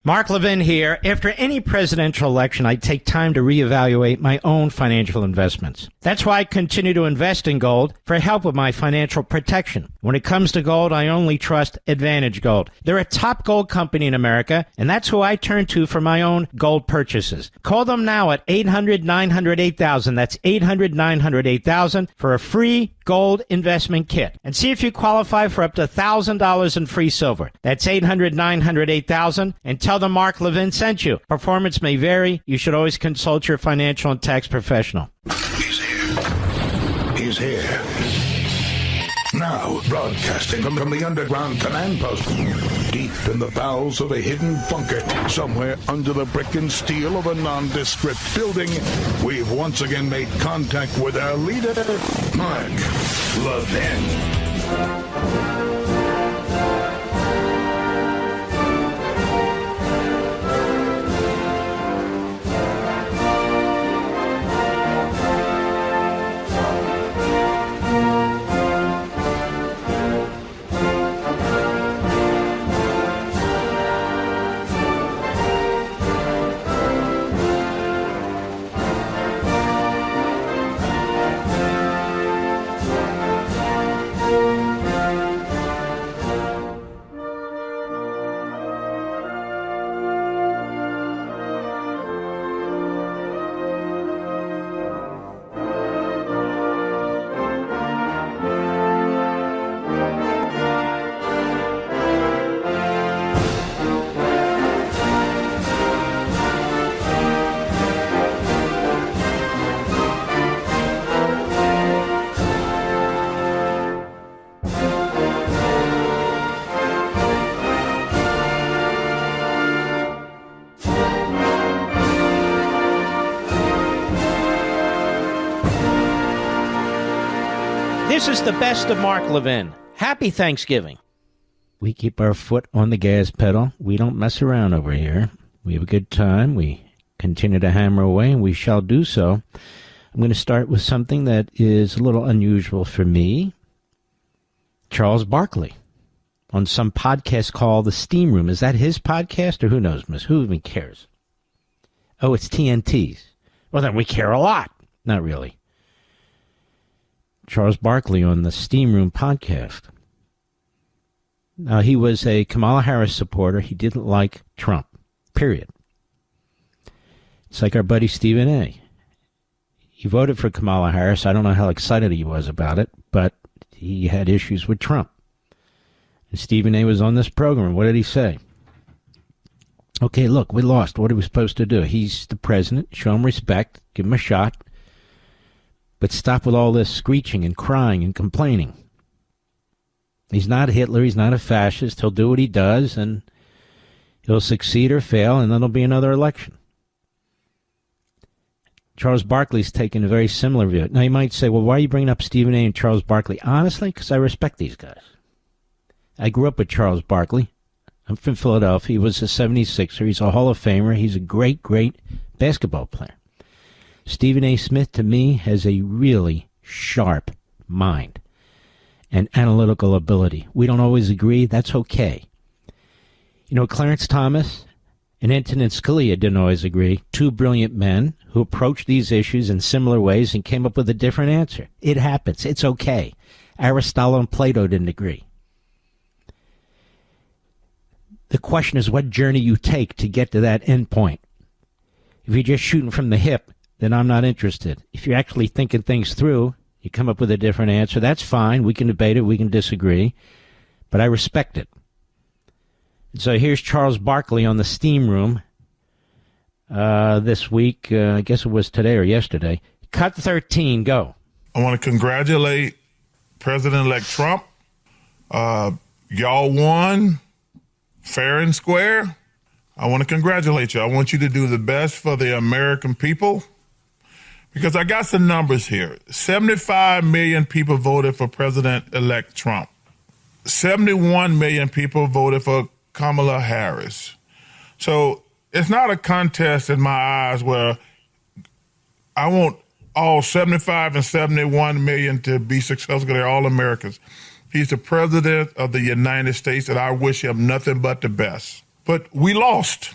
Mark Levin here. After any presidential election, I take time to reevaluate my own financial investments. That's why I continue to invest in gold for help with my financial protection. When it comes to gold, I only trust Advantage Gold. They're a top gold company in America, and that's who I turn to for my own gold purchases. Call them now at 800-900-8000. That's 800-900-8000 for a free gold investment kit. And see if you qualify for up to $1,000 in free silver. That's 800-900-8000. And tell them Mark Levin sent you. Performance may vary. You should always consult your financial and tax professional. He's here. He's here. Now, broadcasting from the underground command post, deep in the bowels of a hidden bunker, somewhere under the brick and steel of a nondescript building, we've once again made contact with our leader, Mark Levin. This is the best of Mark Levin. Happy Thanksgiving. We keep our foot on the gas pedal. We don't mess around over here. We have a good time. We continue to hammer away, and we shall do so. I'm going to start with something that is a little unusual for me. Charles Barkley on some podcast called The Steam Room. Is that his podcast, or who knows, miss? Who even cares? Oh, it's TNT's. Well, then we care a lot. Not really. Charles Barkley on the Steam Room podcast. Now, he was a Kamala Harris supporter. He didn't like Trump, period. It's like our buddy Stephen A. He voted for Kamala Harris. I don't know how excited he was about it, but he had issues with Trump. And Stephen A. was on this program. What did he say? Okay, look, we lost. What are we supposed to do? He's the president. Show him respect. Give him a shot. But stop with all this screeching and crying and complaining. He's not Hitler. He's not a fascist. He'll do what he does, and he'll succeed or fail, and then there'll be another election. Charles Barkley's taken a very similar view. Now, you might say, well, why are you bringing up Stephen A. and Charles Barkley? Honestly, because I respect these guys. I grew up with Charles Barkley. I'm from Philadelphia. He was a 76er. He's a Hall of Famer. He's a great, great basketball player. Stephen A. Smith, to me, has a really sharp mind and analytical ability. We don't always agree. That's okay. You know, Clarence Thomas and Antonin Scalia didn't always agree. Two brilliant men who approached these issues in similar ways and came up with a different answer. It happens. It's okay. Aristotle and Plato didn't agree. The question is what journey you take to get to that end point. If you're just shooting from the hip, then I'm not interested. If you're actually thinking things through, you come up with a different answer, that's fine. We can debate it. We can disagree. But I respect it. And so here's Charles Barkley on the Steam Room this week. I guess it was today or yesterday. Cut 13, go. I want to congratulate President-elect Trump. Y'all won fair and square. I want to congratulate you. I want you to do the best for the American people. Because I got some numbers here. 75 million people voted for President-elect Trump. 71 million people voted for Kamala Harris. So it's not a contest in my eyes where I want all 75 and 71 million to be successful. They're all Americans. He's the president of the United States, and I wish him nothing but the best. But we lost.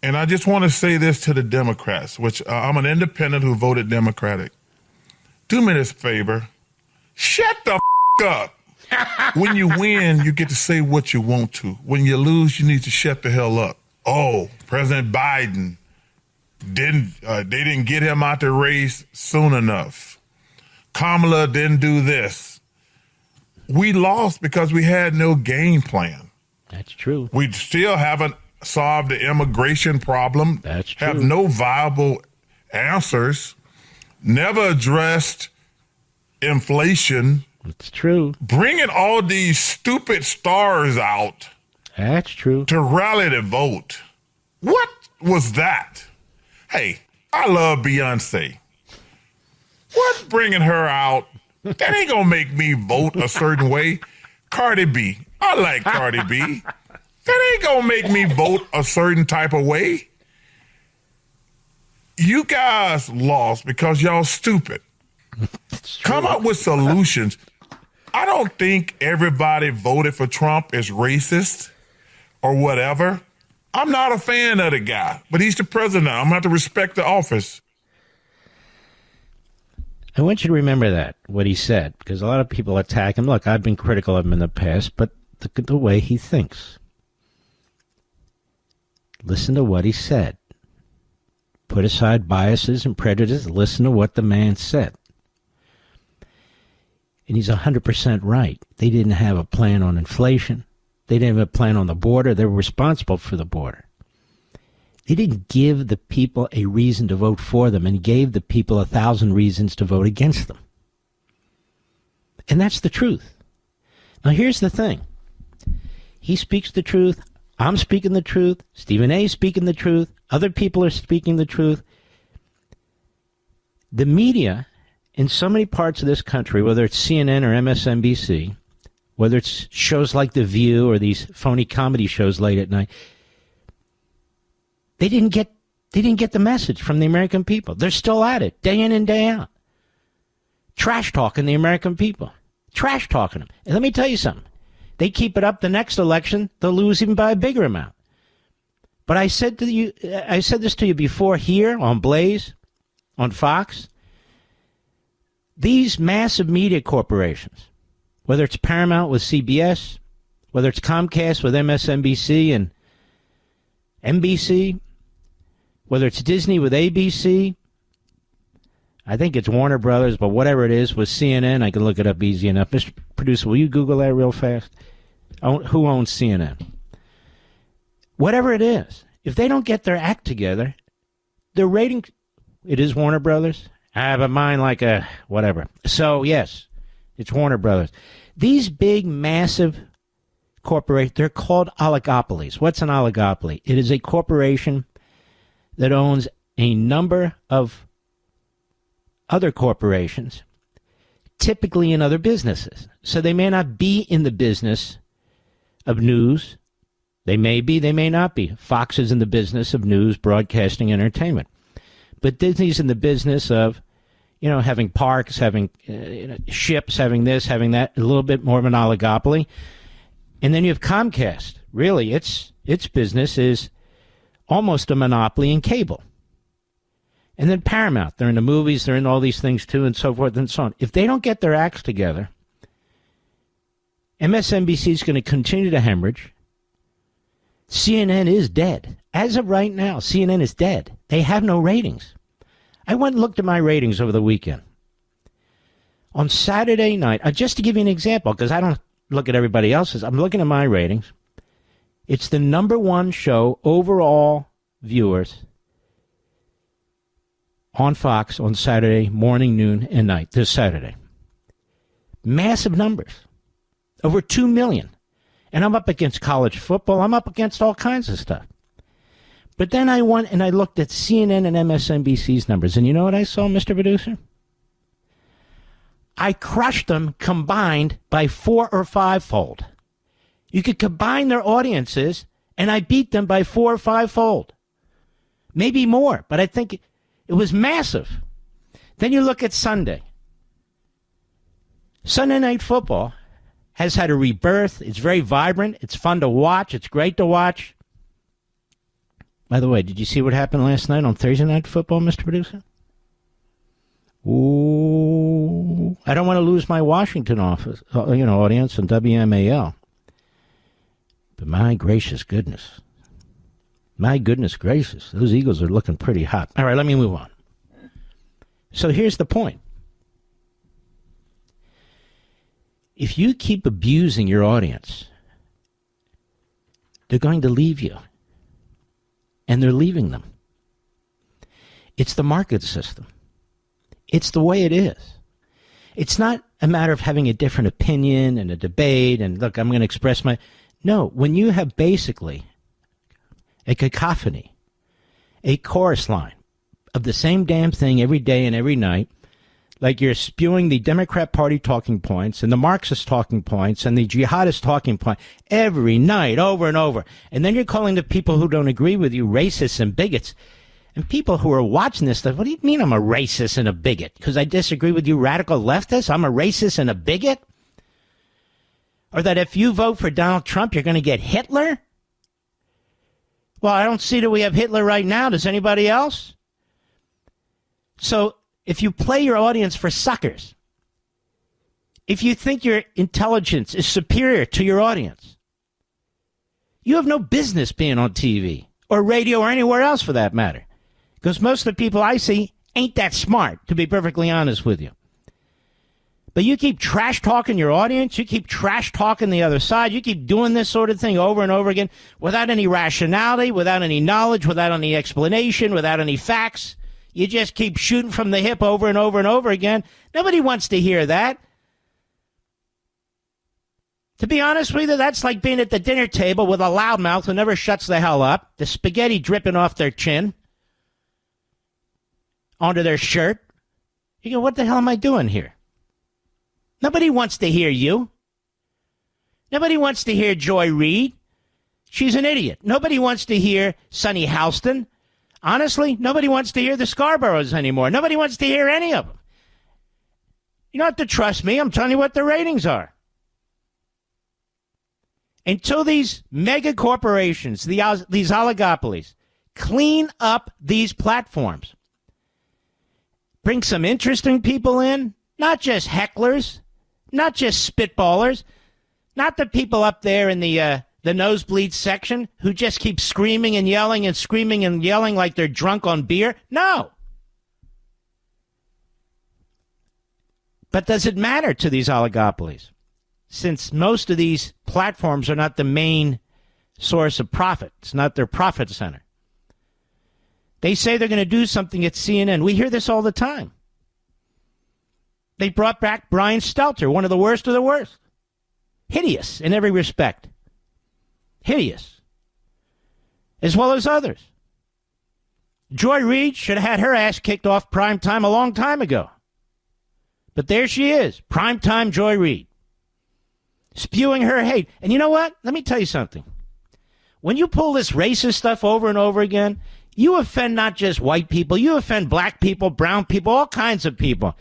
And I just want to say this to the Democrats, which I'm an independent who voted Democratic. Do me this favor. Shut the up. When you win, you get to say what you want to. When you lose, you need to shut the hell up. Oh, President Biden they didn't get him out the race soon enough. Kamala didn't do this. We lost because we had no game plan. That's true. We still haven't solved the immigration problem. That's true. Have no viable answers. Never addressed inflation. It's true. Bringing all these stupid stars out. That's true. To rally the vote. What was that? Hey, I love Beyonce. What bringing her out? That ain't gonna make me vote a certain way. Cardi B. I like Cardi B. That ain't gonna make me vote a certain type of way. You guys lost because y'all stupid. Come up with solutions. I don't think everybody voted for Trump is racist or whatever. I'm not a fan of the guy, but he's the president. I'm going to have to respect the office. I want you to remember that, what he said, because a lot of people attack him. Look, I've been critical of him in the past, but look at the way he thinks. Listen to what he said. Put aside biases and prejudice. Listen to what the man said. And he's 100% right. They didn't have a plan on inflation. They didn't have a plan on the border. They were responsible for the border. They didn't give the people a reason to vote for them and gave the people 1,000 reasons to vote against them. And that's the truth. Now, here's the thing. He speaks the truth. I'm speaking the truth. Stephen A. is speaking the truth. Other people are speaking the truth. The media in so many parts of this country, whether it's CNN or MSNBC, whether it's shows like The View or these phony comedy shows late at night, they didn't get the message from the American people. They're still at it, day in and day out. Trash talking the American people. Trash talking them. And let me tell you something. They keep it up the next election, they'll lose even by a bigger amount. But I said this to you before here on Blaze, on Fox. These massive media corporations, whether it's Paramount with CBS, whether it's Comcast with MSNBC and NBC, whether it's Disney with ABC, I think it's Warner Brothers, but whatever it is, with CNN, I can look it up easy enough. Mr. Producer, will you Google that real fast? Who owns CNN? Whatever it is, if they don't get their act together, their rating, it is Warner Brothers? I have a mind like a whatever. So, yes, it's Warner Brothers. These big, massive corporations, they're called oligopolies. What's an oligopoly? It is a corporation that owns a number of other corporations, typically in other businesses. So they may not be in the business of news. They may be, they may not be. Fox is in the business of news, broadcasting, entertainment. But Disney's in the business of, having parks, having ships, having this, having that, a little bit more of an oligopoly. And then you have Comcast. Really, its business is almost a monopoly in cable. And then Paramount. They're in the movies, they're in all these things too, and so forth and so on. If they don't get their acts together, MSNBC is going to continue to hemorrhage. CNN is dead. As of right now, CNN is dead. They have no ratings. I went and looked at my ratings over the weekend. On Saturday night, just to give you an example, because I don't look at everybody else's, I'm looking at my ratings. It's the number one show, overall viewers, on Fox on Saturday morning, noon, and night, this Saturday. Massive numbers. Over 2 million. And I'm up against college football. I'm up against all kinds of stuff. But then I went and I looked at CNN and MSNBC's numbers. And you know what I saw, Mr. Producer? I crushed them combined by 4 or 5-fold. You could combine their audiences, and I beat them by 4 or 5-fold. Maybe more, but I think it was massive. Then you look at Sunday. Sunday Night Football has had a rebirth. It's very vibrant. It's fun to watch. It's great to watch. By the way, did you see what happened last night on Thursday Night Football, Mr. Producer? Ooh, I don't want to lose my Washington office, audience on WMAL. But my gracious goodness. My goodness gracious. Those Eagles are looking pretty hot. All right, let me move on. So here's the point. If you keep abusing your audience, they're going to leave you. And they're leaving them. It's the market system. It's the way it is. It's not a matter of having a different opinion and a debate and, look, I'm going to express my... No, when you have basically a cacophony, a chorus line of the same damn thing every day and every night, like you're spewing the Democrat Party talking points and the Marxist talking points and the jihadist talking point every night over and over. And then you're calling the people who don't agree with you racists and bigots. And people who are watching this stuff, what do you mean I'm a racist and a bigot? Because I disagree with you radical leftists? I'm a racist and a bigot? Or that if you vote for Donald Trump, you're going to get Hitler? Well, I don't see that we have Hitler right now. Does anybody else? So if you play your audience for suckers, if you think your intelligence is superior to your audience, you have no business being on TV or radio or anywhere else for that matter. Because most of the people I see ain't that smart, to be perfectly honest with you. But you keep trash talking your audience, you keep trash talking the other side, you keep doing this sort of thing over and over again without any rationality, without any knowledge, without any explanation, without any facts. You just keep shooting from the hip over and over and over again. Nobody wants to hear that. To be honest with you, that's like being at the dinner table with a loudmouth who never shuts the hell up, the spaghetti dripping off their chin onto their shirt. You go, what the hell am I doing here? Nobody wants to hear you. Nobody wants to hear Joy Reid. She's an idiot. Nobody wants to hear Sonny Houston. Honestly, nobody wants to hear the Scarboroughs anymore. Nobody wants to hear any of them. You don't have to trust me. I'm telling you what the ratings are. Until these mega corporations, these oligopolies, clean up these platforms, bring some interesting people in, not just hecklers, not just spitballers, not the people up there in the nosebleed section who just keep screaming and yelling and screaming and yelling like they're drunk on beer. No. But does it matter to these oligopolies? Since most of these platforms are not the main source of profit. It's not their profit center. They say they're going to do something at CNN. We hear this all the time. They brought back Brian Stelter, one of the worst of the worst. Hideous in every respect. Hideous. As well as others. Joy Reid should have had her ass kicked off primetime a long time ago. But there she is, primetime Joy Reid. Spewing her hate. And you know what? Let me tell you something. When you pull this racist stuff over and over again, you offend not just white people, you offend black people, brown people, all kinds of people.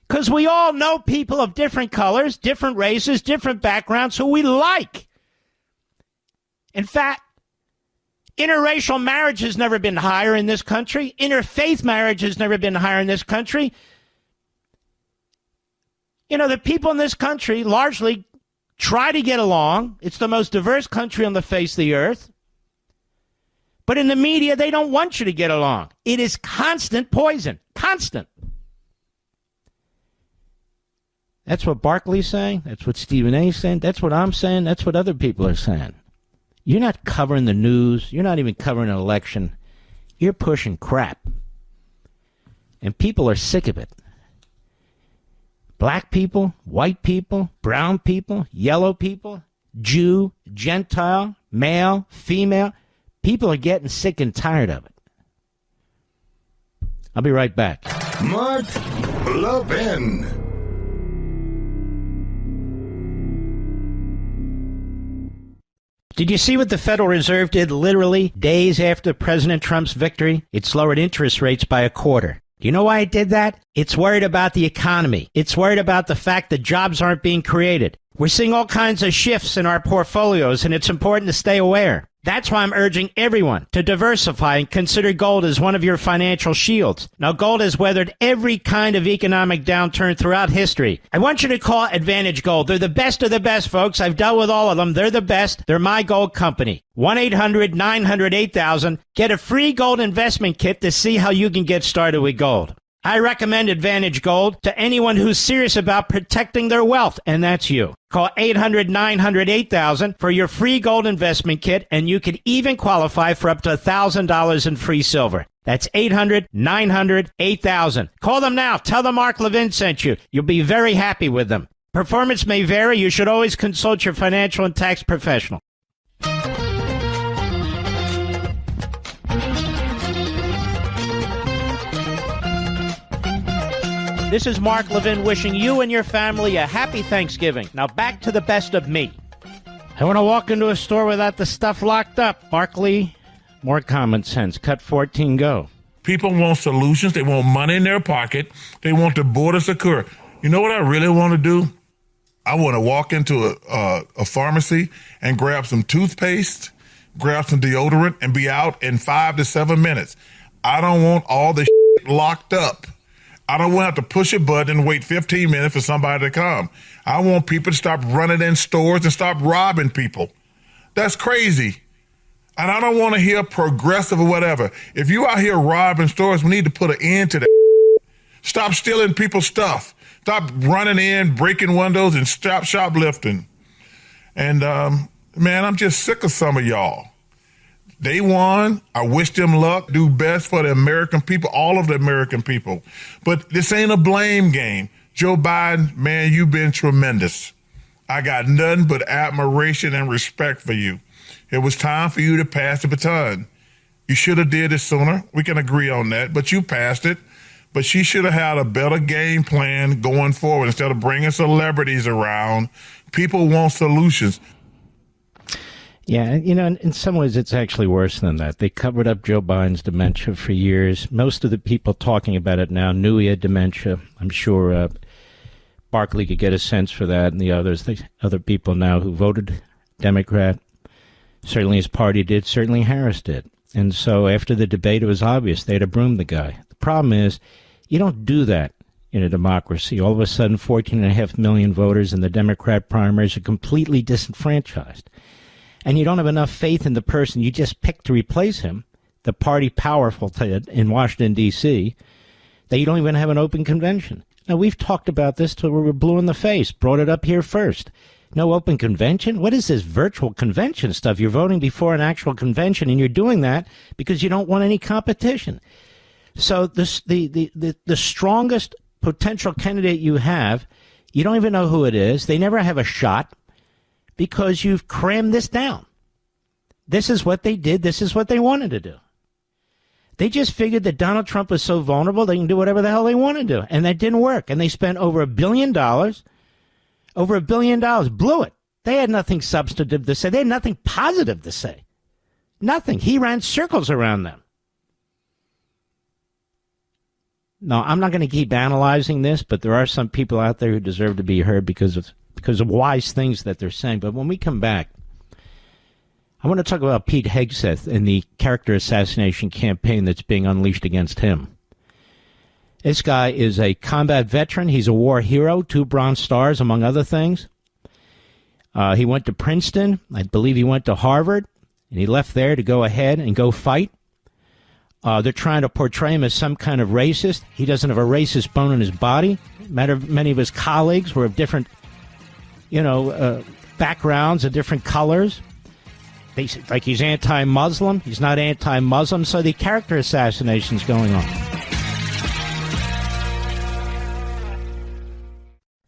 Because we all know people of different colors, different races, different backgrounds who we like. In fact, interracial marriage has never been higher in this country. Interfaith marriage has never been higher in this country. You know, the people in this country largely try to get along. It's the most diverse country on the face of the earth. But in the media, they don't want you to get along. It is constant poison. Constant. That's what Barkley's saying. That's what Stephen A's saying. That's what I'm saying. That's what other people are saying. You're not covering the news. You're not even covering an election. You're pushing crap. And people are sick of it. Black people, white people, brown people, yellow people, Jew, Gentile, male, female. People are getting sick and tired of it. I'll be right back. Mark Levin. Did you see what the Federal Reserve did literally days after President Trump's victory? It's lowered interest rates by a quarter. Do you know why it did that? It's worried about the economy. It's worried about the fact that jobs aren't being created. We're seeing all kinds of shifts in our portfolios, and it's important to stay aware. That's why I'm urging everyone to diversify and consider gold as one of your financial shields. Now, gold has weathered every kind of economic downturn throughout history. I want you to call Advantage Gold. They're the best of the best, folks. I've dealt with all of them. They're the best. They're my gold company. 1-800-900-8000. Get a free gold investment kit to see how you can get started with gold. I recommend Advantage Gold to anyone who's serious about protecting their wealth, and that's you. Call 800-900-8000 for your free gold investment kit, and you can even qualify for up to $1,000 in free silver. That's 800-900-8000. Call them now. Tell them Mark Levin sent you. You'll be very happy with them. Performance may vary. You should always consult your financial and tax professional. This is Mark Levin wishing you and your family a happy Thanksgiving. Now back to the best of me. I want to walk into a store without the stuff locked up. Barkley, more common sense. Cut 14, go. People want solutions. They want money in their pocket. They want the borders to occur. You know what I really want to do? I want to walk into a pharmacy and grab some toothpaste, grab some deodorant, and be out in 5 to 7 minutes. I don't want all the locked up. I don't want to have to push a button and wait 15 minutes for somebody to come. I want people to stop running in stores and stop robbing people. That's crazy. And I don't want to hear progressive or whatever. If you out here robbing stores, we need to put an end to that. Stop stealing people's stuff. Stop running in, breaking windows, and stop shoplifting. And, man, I'm just sick of some of y'all. They won. I wish them luck. Do best for the American people, all of the American people. But this ain't a blame game. Joe Biden, man, you've been tremendous. I got nothing but admiration and respect for you. It was time for you to pass the baton. You should have did it sooner. We can agree on that, but you passed it. But she should have had a better game plan going forward instead of bringing celebrities around. People want solutions. Yeah, you know, in some ways it's actually worse than that. They covered up Joe Biden's dementia for years. Most of the people talking about it now knew he had dementia. I'm sure Barkley could get a sense for that, and the other people now who voted Democrat. Certainly his party did, certainly Harris did. And so after the debate, it was obvious they had to broom the guy. The problem is, you don't do that in a democracy. All of a sudden, 14.5 million voters in the Democrat primaries are completely disenfranchised. And you don't have enough faith in the person you just picked to replace him, the party powerful in Washington, D.C., that you don't even have an open convention. Now, we've talked about this till we were blue in the face, brought it up here first. No open convention? What is this virtual convention stuff? You're voting before an actual convention, and you're doing that because you don't want any competition. So the strongest potential candidate you have, you don't even know who it is. They never have a shot. Because you've crammed this down. This is what they did. This is what they wanted to do. They just figured that Donald Trump was so vulnerable they can do whatever the hell they want to do. And that didn't work. And they spent over $1 billion. Over $1 billion. Blew it. They had nothing substantive to say. They had nothing positive to say. Nothing. He ran circles around them. No, I'm not going to keep analyzing this, but there are some people out there who deserve to be heard because of wise things that they're saying. But when we come back, I want to talk about Pete Hegseth and the character assassination campaign that's being unleashed against him. This guy is a combat veteran. He's a war hero, 2 Bronze Stars, among other things. He went to Princeton. I believe he went to Harvard, and he left there to go ahead and go fight. They're trying to portray him as some kind of racist. He doesn't have a racist bone in his body. Many of his colleagues were of different backgrounds of different colors. Like he's anti-Muslim. He's not anti-Muslim. So the character assassination's going on.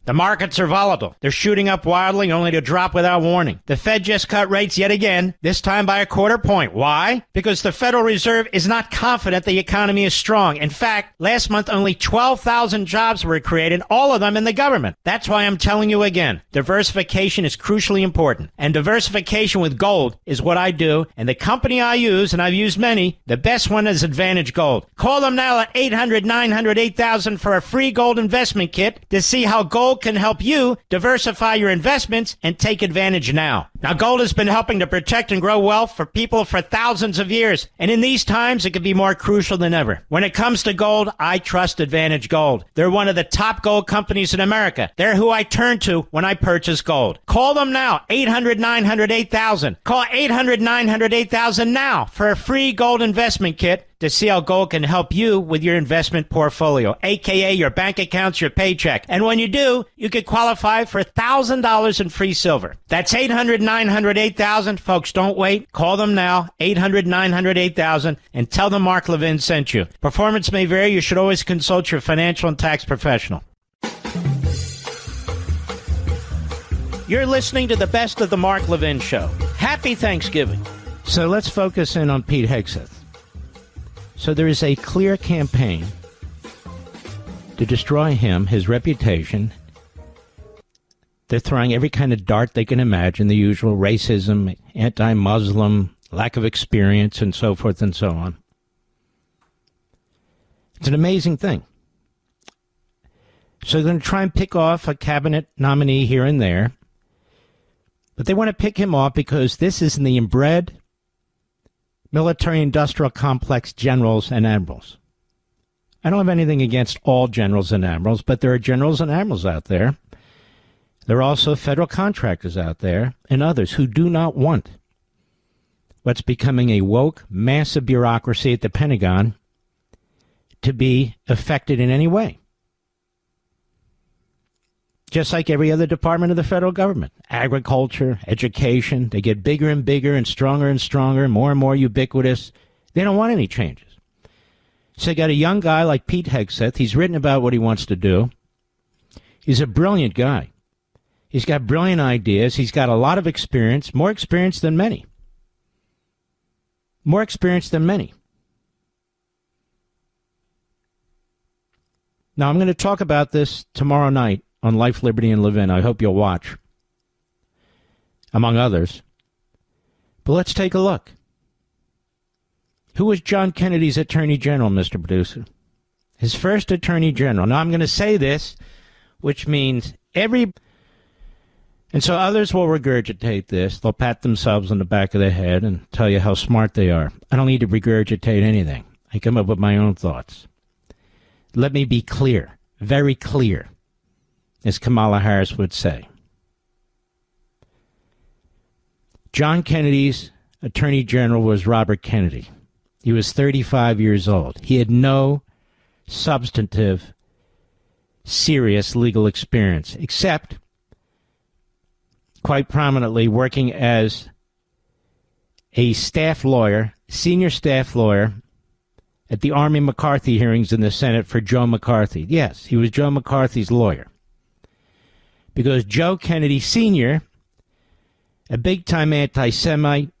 The markets are volatile. They're shooting up wildly only to drop without warning. The Fed just cut rates yet again, this time by a 1/4 point. Why? Because the Federal Reserve is not confident the economy is strong. In fact, last month only 12,000 jobs were created, all of them in the government. That's why I'm telling you again, diversification is crucially important. And diversification with gold is what I do. And the company I use, and I've used many, the best one is Advantage Gold. Call them now at 800-900-8000 for a free gold investment kit to see how gold gold can help you diversify your investments and take advantage now. Now, gold has been helping to protect and grow wealth for people for thousands of years. And in these times, it could be more crucial than ever. When it comes to gold, I trust Advantage Gold. They're one of the top gold companies in America. They're who I turn to when I purchase gold. Call them now, 800-900-8000. Call 800-900-8000 now for a free gold investment kit to see how gold can help you with your investment portfolio, a.k.a. your bank accounts, your paycheck. And when you do, you could qualify for $1,000 in free silver. That's 800-900-8000. Folks, don't wait. Call them now, 800-900-8000, and tell them Mark Levin sent you. Performance may vary. You should always consult your financial and tax professional. You're listening to the best of the Mark Levin Show. Happy Thanksgiving. So let's focus in on Pete Hegseth. So there is a clear campaign to destroy him, his reputation. They're throwing every kind of dart they can imagine, the usual racism, anti-Muslim, lack of experience, and so forth and so on. It's an amazing thing. So they're going to try and pick off a cabinet nominee here and there. But they want to pick him off because this is the inbred military-industrial complex generals and admirals. I don't have anything against all generals and admirals, but there are generals and admirals out there. There are also federal contractors out there and others who do not want what's becoming a woke, massive bureaucracy at the Pentagon to be affected in any way. Just like every other department of the federal government. Agriculture, education, they get bigger and bigger and stronger, more and more ubiquitous. They don't want any changes. So you got a young guy like Pete Hegseth. He's written about what he wants to do. He's a brilliant guy. He's got brilliant ideas. He's got a lot of experience, more experience than many. More experience than many. Now, I'm going to talk about this tomorrow night on Life, Liberty, and Levin. I hope you'll watch, among others. But let's take a look. Who was John Kennedy's Attorney General, Mr. Producer? His first Attorney General. Now, I'm going to say this, which means and so others will regurgitate this. They'll pat themselves on the back of the head and tell you how smart they are. I don't need to regurgitate anything. I come up with my own thoughts. Let me be clear, very clear, as Kamala Harris would say. John Kennedy's Attorney General was Robert Kennedy. He was 35 years old. He had no substantive, serious legal experience, except quite prominently working as a staff lawyer, senior staff lawyer, at the Army McCarthy hearings in the Senate for Joe McCarthy. Yes, he was Joe McCarthy's lawyer. Because Joe Kennedy Sr., a big-time anti-Semite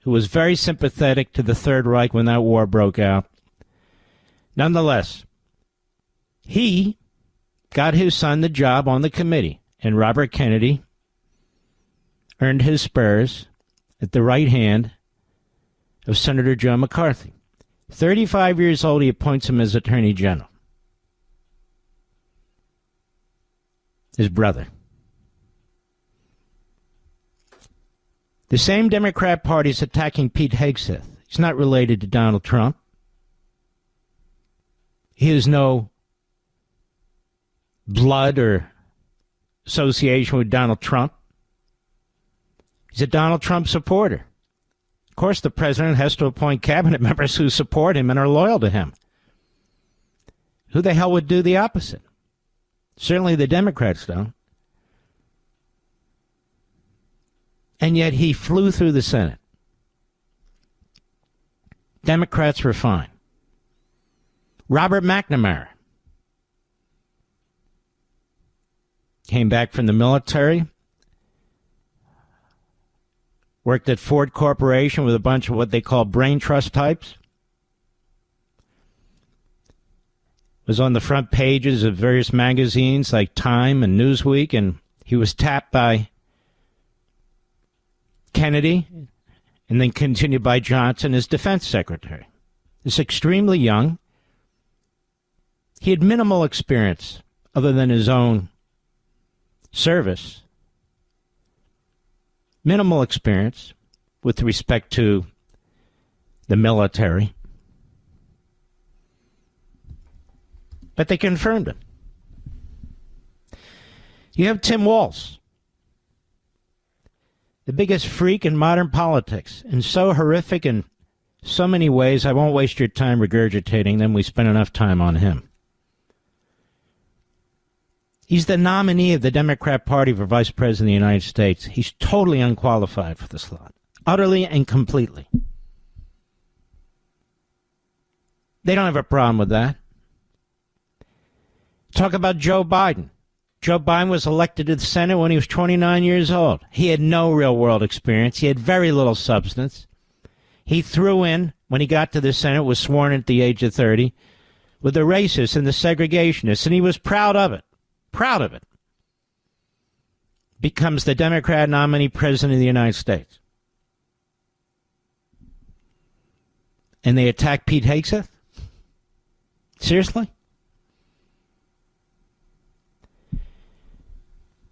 who was very sympathetic to the Third Reich when that war broke out, nonetheless, he got his son the job on the committee, and Robert Kennedy earned his spurs at the right hand of Senator Joe McCarthy. 35 years old, he appoints him as Attorney General. His brother. The same Democrat Party is attacking Pete Hegseth. He's not related to Donald Trump. He has no blood or association with Donald Trump. He's a Donald Trump supporter. Of course, the president has to appoint cabinet members who support him and are loyal to him. Who the hell would do the opposite? Certainly the Democrats don't. And yet he flew through the Senate. Democrats were fine. Robert McNamara came back from the military, worked at Ford Corporation with a bunch of what they call brain trust types, was on the front pages of various magazines like Time and Newsweek, and he was tapped by Kennedy and then continued by Johnson as defense secretary. He's extremely young. He had minimal experience other than his own service, minimal experience with respect to the military. But they confirmed him. You have Tim Walz, the biggest freak in modern politics, and so horrific in so many ways, I won't waste your time regurgitating them. We spent enough time on him. He's the nominee of the Democrat Party for Vice President of the United States. He's totally unqualified for the slot, utterly and completely. They don't have a problem with that. Talk about Joe Biden. Joe Biden was elected to the Senate when he was 29 years old. He had no real-world experience. He had very little substance. He threw in, when he got to the Senate, was sworn in at the age of 30, with the racists and the segregationists, and he was proud of it. Proud of it. Becomes the Democrat nominee president of the United States. And they attack Pete Hegseth? Seriously?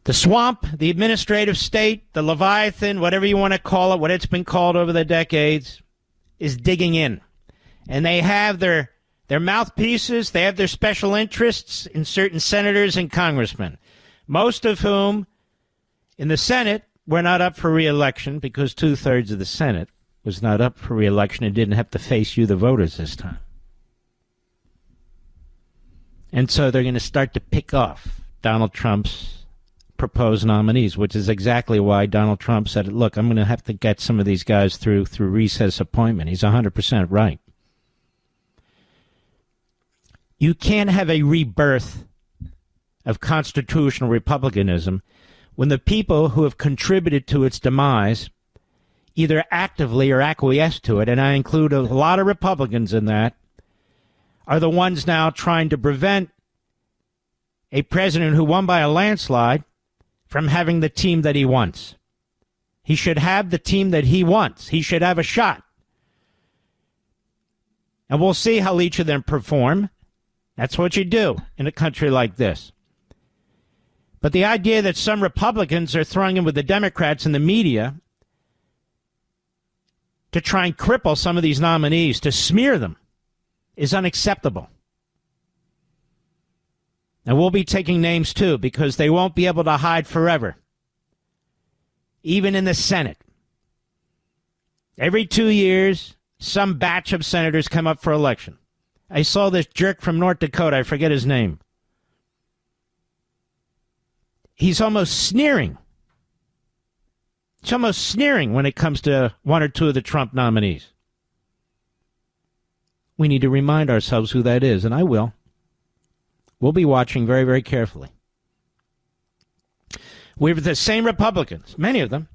The swamp, the administrative state, the Leviathan, whatever you want to call it, what it's been called over the decades, is digging in. And they have their mouthpieces, they have their special interests in certain senators and congressmen, most of whom in the Senate were not up for re-election because 2/3 of the Senate was not up for re-election and didn't have to face you, the voters, this time. And so they're going to start to pick off Donald Trump's proposed nominees, which is exactly why Donald Trump said, look, I'm going to have to get some of these guys through recess appointment. He's 100% right. You can't have a rebirth of constitutional republicanism when the people who have contributed to its demise either actively or acquiesce to it, and I include a lot of Republicans in that, are the ones now trying to prevent a president who won by a landslide from having the team that he wants. He should have the team that he wants. He should have a shot. And we'll see how each of them perform. That's what you do in a country like this. But the idea that some Republicans are throwing in with the Democrats and the media to try and cripple some of these nominees, to smear them, is unacceptable. And we'll be taking names, too, because they won't be able to hide forever. Even in the Senate. Every 2 years, some batch of senators come up for election. I saw this jerk from North Dakota. I forget his name. He's almost sneering. He's almost sneering when it comes to one or two of the Trump nominees. We need to remind ourselves who that is, and I will. We'll be watching very, very carefully. We have the same Republicans, many of them,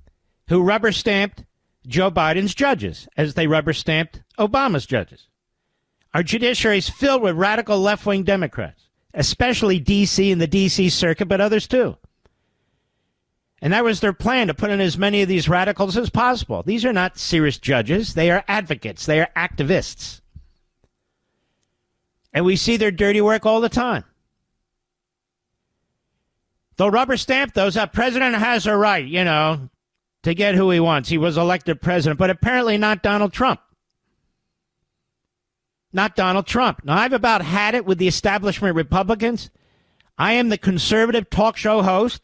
who rubber-stamped Joe Biden's judges as they rubber-stamped Obama's judges. Our judiciary is filled with radical left-wing Democrats, especially D.C. and the D.C. circuit, but others too. And that was their plan, to put in as many of these radicals as possible. These are not serious judges. They are advocates. They are activists. And we see their dirty work all the time. They'll rubber stamp those. A president has a right, to get who he wants. He was elected president, but apparently not Donald Trump. Not Donald Trump. Now, I've about had it with the establishment Republicans. I am the conservative talk show host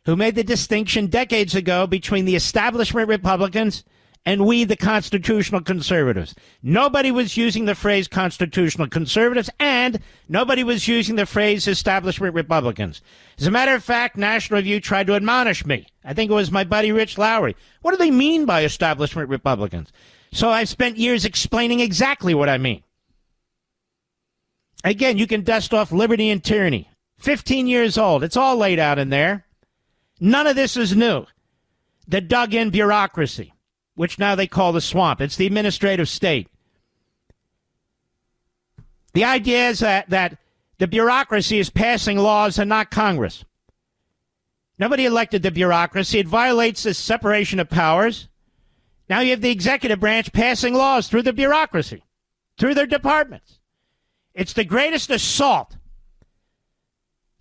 who made the distinction decades ago between the establishment Republicans and we, the constitutional conservatives. Nobody was using the phrase constitutional conservatives, and nobody was using the phrase establishment Republicans. As a matter of fact, National Review tried to admonish me. I think it was my buddy Rich Lowry. What do they mean by establishment Republicans? So I've spent years explaining exactly what I mean. Again, you can dust off Liberty and Tyranny. 15 years old. It's all laid out in there. None of this is new. The dug-in bureaucracy, which now they call the swamp. It's the administrative state. The idea is that the bureaucracy is passing laws and not Congress. Nobody elected the bureaucracy. It violates the separation of powers. Now you have the executive branch passing laws through the bureaucracy, through their departments. It's the greatest assault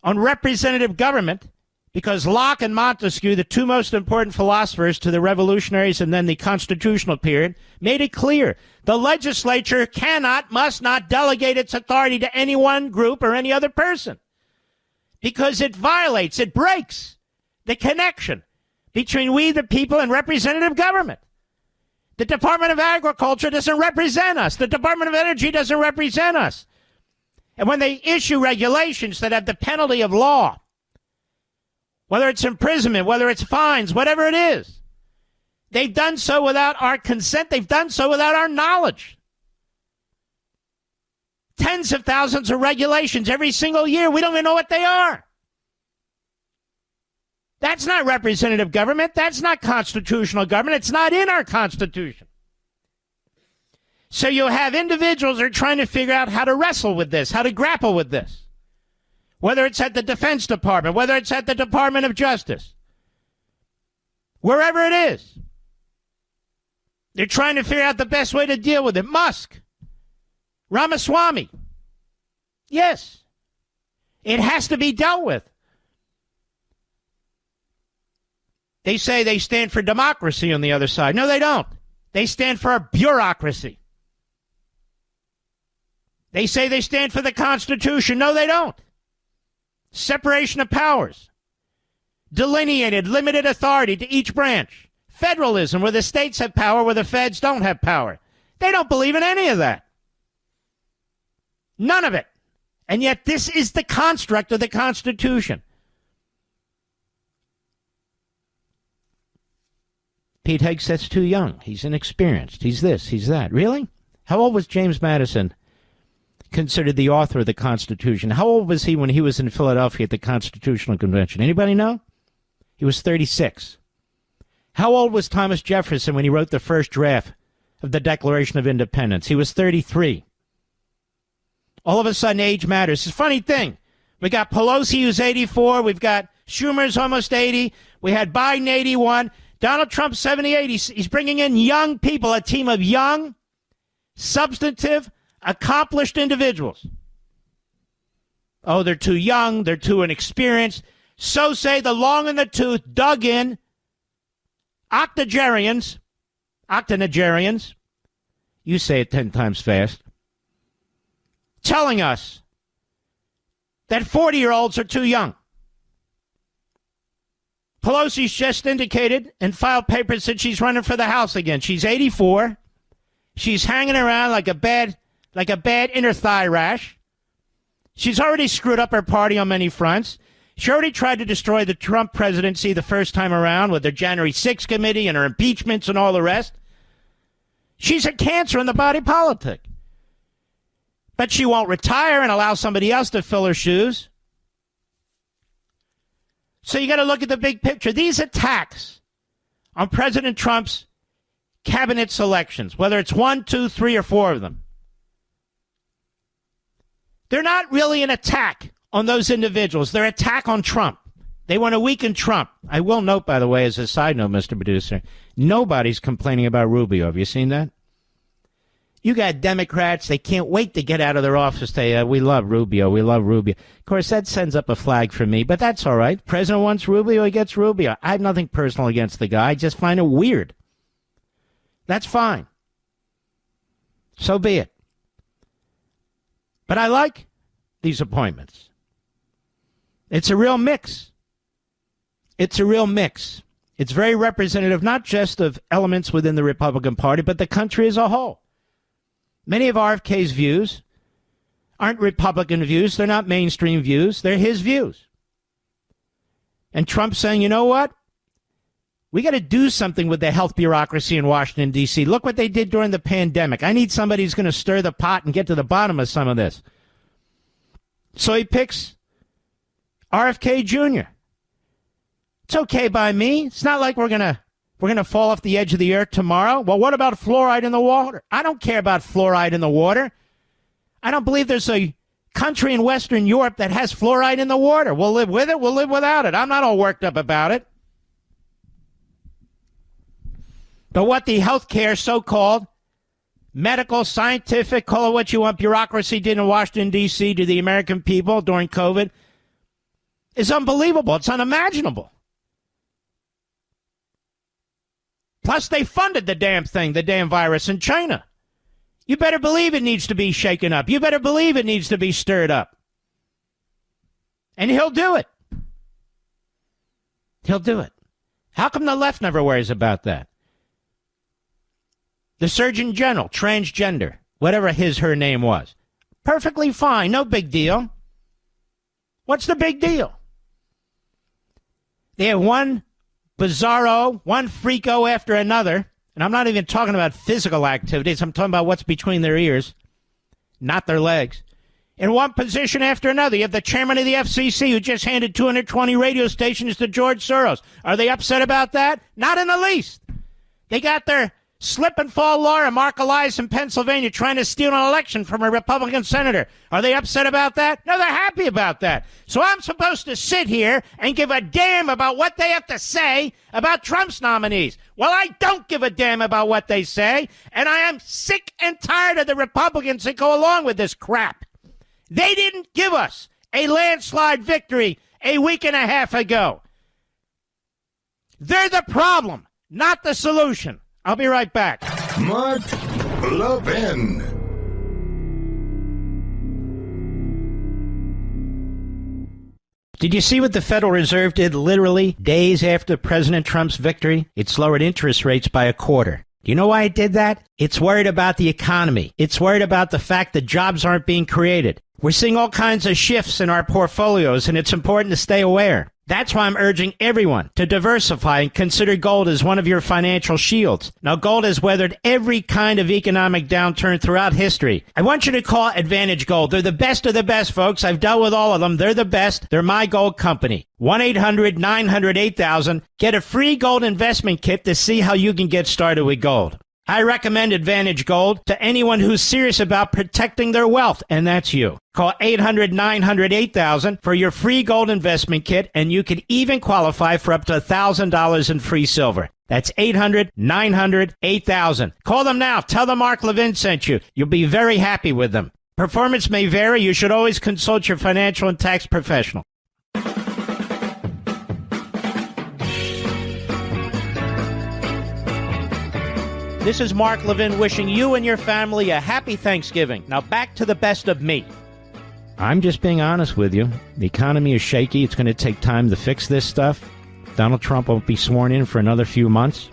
on representative government Because Locke and Montesquieu, the two most important philosophers to the revolutionaries and then the constitutional period, made it clear the legislature cannot, must not delegate its authority to any one group or any other person. Because it violates, it breaks the connection between we, the people, and representative government. The Department of Agriculture doesn't represent us. The Department of Energy doesn't represent us. And when they issue regulations that have the penalty of law, whether it's imprisonment, whether it's fines, whatever it is, they've done so without our consent. They've done so without our knowledge. Tens of thousands of regulations every single year. We don't even know what they are. That's not representative government. That's not constitutional government. It's not in our Constitution. So you have individuals who are trying to figure out how to wrestle with this, how to grapple with this. Whether it's at the Defense Department, whether it's at the Department of Justice, wherever it is. They're trying to figure out the best way to deal with it. Musk, Ramaswamy. Yes, it has to be dealt with. They say they stand for democracy on the other side. No, they don't. They stand for a bureaucracy. They say they stand for the Constitution. No, they don't. Separation of powers. Delineated, limited authority to each branch. Federalism, where the states have power, where the feds don't have power. They don't believe in any of that. None of it. And yet this is the construct of the Constitution. Pete Hegseth's too young. He's inexperienced. He's this, he's that. Really? How old was James Madison, considered the author of the Constitution? How old was he when he was in Philadelphia at the Constitutional Convention? Anybody know? He was 36. How old was Thomas Jefferson when he wrote the first draft of the Declaration of Independence? He was 33. All of a sudden, age matters. It's a funny thing. We got Pelosi, who's 84. We've got Schumer's almost 80. We had Biden, 81. Donald Trump, 78. He's bringing in young people, a team of young, substantive, accomplished individuals. Oh, they're too young. They're too inexperienced. So say the long in the tooth, dug in octogenarians. You say it 10 times fast. Telling us that 40-year-olds are too young. Pelosi's just indicated and filed papers that she's running for the House again. She's 84. She's hanging around like a bad inner thigh rash. She's already screwed up her party on many fronts. She already tried to destroy the Trump presidency the first time around with her January 6th committee and her impeachments and all the rest. She's a cancer in the body politic. But she won't retire and allow somebody else to fill her shoes. So you got to look at the big picture. These attacks on President Trump's cabinet selections, whether it's 1, 2, 3, or 4 of them, they're not really an attack on those individuals. They're an attack on Trump. They want to weaken Trump. I will note, by the way, as a side note, Mr. Producer, nobody's complaining about Rubio. Have you seen that? You got Democrats, they can't wait to get out of their office. We love Rubio. We love Rubio. Of course, that sends up a flag for me, but that's all right. President wants Rubio, he gets Rubio. I have nothing personal against the guy. I just find it weird. That's fine. So be it. But I like these appointments. It's a real mix. It's a real mix. It's very representative, not just of elements within the Republican Party, but the country as a whole. Many of RFK's views aren't Republican views. They're not mainstream views. They're his views. And Trump's saying, you know what? We got to do something with the health bureaucracy in Washington, D.C. Look what they did during the pandemic. I need somebody who's going to stir the pot and get to the bottom of some of this. So he picks RFK Jr. It's okay by me. It's not like we're going to fall off the edge of the earth tomorrow. Well, what about fluoride in the water? I don't care about fluoride in the water. I don't believe there's a country in Western Europe that has fluoride in the water. We'll live with it. We'll live without it. I'm not all worked up about it. But what the healthcare, so-called medical, scientific, call it what you want, bureaucracy did in Washington, D.C. to the American people during COVID, is unbelievable. It's unimaginable. Plus, they funded the damn thing, the damn virus in China. You better believe it needs to be shaken up. You better believe it needs to be stirred up. And he'll do it. He'll do it. How come the left never worries about that? The Surgeon General, transgender, whatever her name was. Perfectly fine, no big deal. What's the big deal? They have one bizarro, one freako after another, and I'm not even talking about physical activities. I'm talking about what's between their ears, not their legs. In one position after another, you have the chairman of the FCC who just handed 220 radio stations to George Soros. Are they upset about that? Not in the least. They got their slip and fall lawyer, Mark Levin in Pennsylvania, trying to steal an election from a Republican senator. Are they upset about that? No, they're happy about that. So I'm supposed to sit here and give a damn about what they have to say about Trump's nominees. Well, I don't give a damn about what they say, and I am sick and tired of the Republicans that go along with this crap. They didn't give us a landslide victory a week and a half ago. They're the problem, not the solution. I'll be right back. Mark Levin. Did you see what the Federal Reserve did literally days after President Trump's victory? It's lowered interest rates by a quarter. Do you know why it did that? It's worried about the economy. It's worried about the fact that jobs aren't being created. We're seeing all kinds of shifts in our portfolios, and it's important to stay aware. That's why I'm urging everyone to diversify and consider gold as one of your financial shields. Now, gold has weathered every kind of economic downturn throughout history. I want you to call Advantage Gold. They're the best of the best, folks. I've dealt with all of them. They're the best. They're my gold company. 1-800-900-8000. Get a free gold investment kit to see how you can get started with gold. I recommend Advantage Gold to anyone who's serious about protecting their wealth, and that's you. Call 800-900-8000 for your free gold investment kit, and you can even qualify for up to $1,000 in free silver. That's 800-900-8000. Call them now. Tell them Mark Levin sent you. You'll be very happy with them. Performance may vary. You should always consult your financial and tax professional. This is Mark Levin wishing you and your family a happy Thanksgiving. Now back to the best of me. I'm just being honest with you. The economy is shaky. It's going to take time to fix this stuff. Donald Trump won't be sworn in for another few months.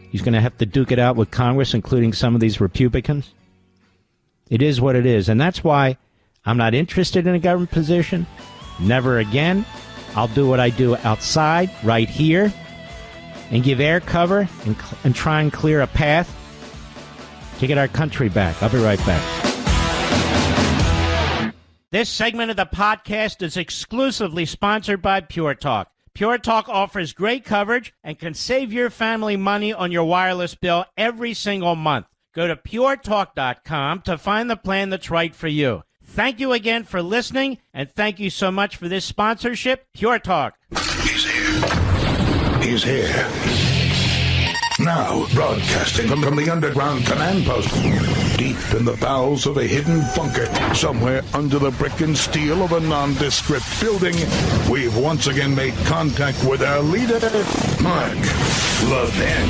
He's going to have to duke it out with Congress, including some of these Republicans. It is what it is. And that's why I'm not interested in a government position. Never again. I'll do what I do outside, right here, and give air cover and try and clear a path to get our country back. I'll be right back. This segment of the podcast is exclusively sponsored by Pure Talk. Pure Talk offers great coverage and can save your family money on your wireless bill every single month. Go to puretalk.com to find the plan that's right for you. Thank you again for listening, and thank you so much for this sponsorship. Pure Talk. He's here. He's here. Now, broadcasting from the underground command post, deep in the bowels of a hidden bunker, somewhere under the brick and steel of a nondescript building, we've once again made contact with our leader, Mark Levin.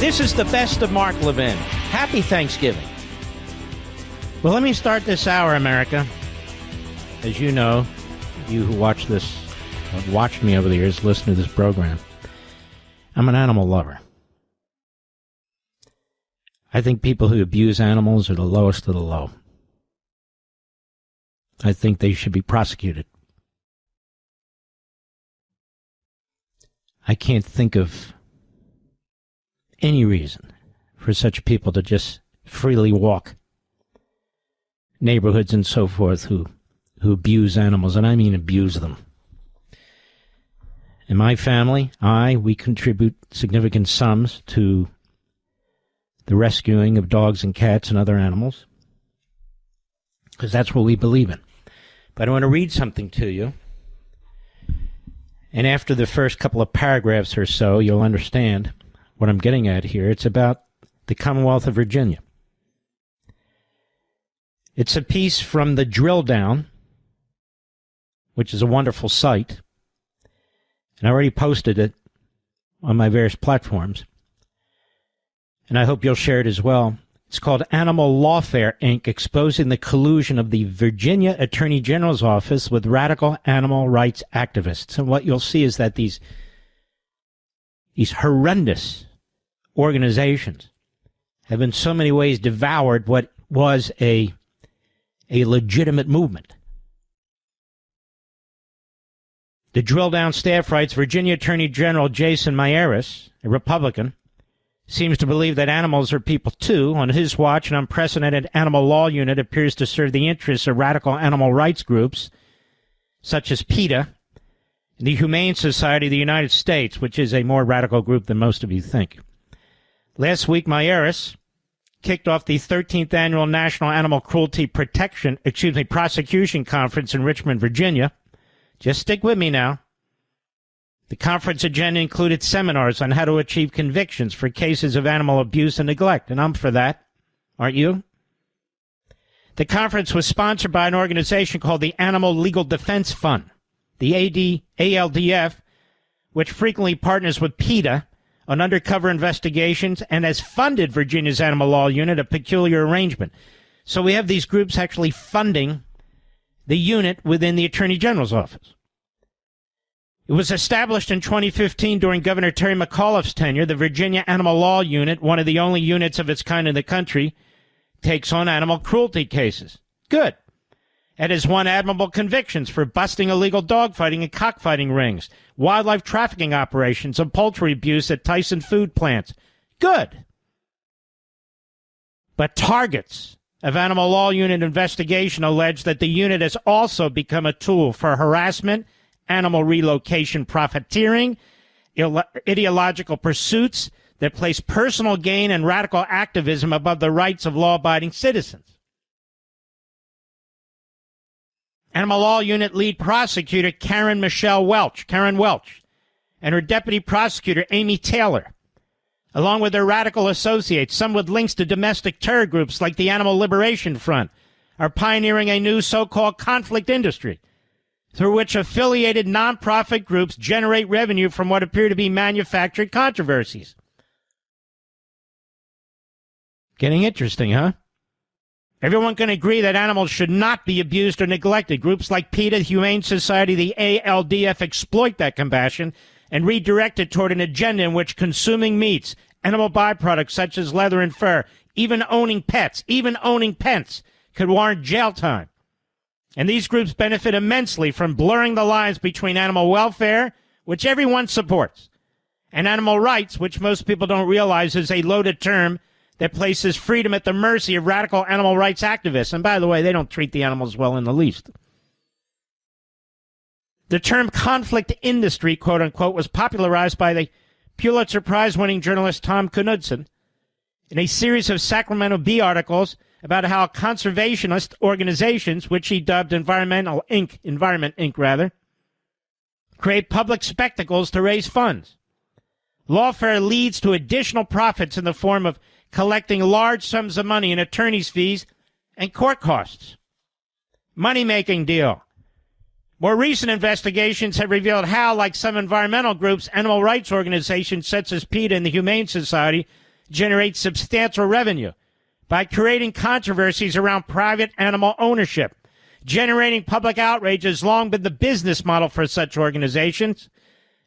This is the best of Mark Levin. Happy Thanksgiving. Well, let me start this hour, America. As you know, you who watch this, have watched me over the years, listen to this program, I'm an animal lover. I think people who abuse animals are the lowest of the low. I think they should be prosecuted. I can't think of any reason for such people to just freely walk neighborhoods and so forth who abuse animals, and I mean abuse them. In my family, we contribute significant sums to the rescuing of dogs and cats and other animals, because that's what we believe in. But I want to read something to you, and after the first couple of paragraphs or so, you'll understand what I'm getting at here. It's about the Commonwealth of Virginia. It's a piece from the Drill Down, which is a wonderful site, and I already posted it on my various platforms, and I hope you'll share it as well. It's called Animal Lawfare, Inc., exposing the collusion of the Virginia Attorney General's office with radical animal rights activists. And what you'll see is that these horrendous organizations have in so many ways devoured what was a legitimate movement. The Drill Down staff writes, Virginia Attorney General Jason Miyares, a Republican, seems to believe that animals are people too. On his watch, an unprecedented animal law unit appears to serve the interests of radical animal rights groups, such as PETA, and the Humane Society of the United States, which is a more radical group than most of you think. Last week, Miyares kicked off the 13th Annual National Animal Cruelty Prosecution Conference in Richmond, Virginia. Just stick with me now. The conference agenda included seminars on how to achieve convictions for cases of animal abuse and neglect, and I'm for that. Aren't you? The conference was sponsored by an organization called the Animal Legal Defense Fund, the ALDF, which frequently partners with PETA on undercover investigations and has funded Virginia's Animal Law Unit, a peculiar arrangement. So we have these groups actually funding the unit within the Attorney General's office. It was established in 2015 during Governor Terry McAuliffe's tenure. The Virginia Animal Law Unit, one of the only units of its kind in the country, takes on animal cruelty cases. Good. It has won admirable convictions for busting illegal dogfighting and cockfighting rings, wildlife trafficking operations, and poultry abuse at Tyson food plants. Good. But targets of Animal Law Unit investigation allege that the unit has also become a tool for harassment, animal relocation profiteering, ideological pursuits that place personal gain and radical activism above the rights of law-abiding citizens. Animal Law Unit lead prosecutor Karen Welch, and her deputy prosecutor Amy Taylor, along with their radical associates, some with links to domestic terror groups like the Animal Liberation Front, are pioneering a new so-called conflict industry through which affiliated nonprofit groups generate revenue from what appear to be manufactured controversies. Getting interesting, huh? Everyone can agree that animals should not be abused or neglected. Groups like PETA, Humane Society, the ALDF exploit that compassion and redirect it toward an agenda in which consuming meats, animal byproducts such as leather and fur, even owning pets, could warrant jail time. And these groups benefit immensely from blurring the lines between animal welfare, which everyone supports, and animal rights, which most people don't realize is a loaded term that places freedom at the mercy of radical animal rights activists. And by the way, they don't treat the animals well in the least. The term conflict industry, quote unquote, was popularized by the Pulitzer Prize-winning journalist Tom Knudsen in a series of Sacramento Bee articles about how conservationist organizations, which he dubbed Environment Inc., create public spectacles to raise funds. Lawfare leads to additional profits in the form of collecting large sums of money in attorney's fees and court costs. Money-making deal. More recent investigations have revealed how, like some environmental groups, animal rights organizations such as PETA and the Humane Society generate substantial revenue by creating controversies around private animal ownership. Generating public outrage has long been the business model for such organizations.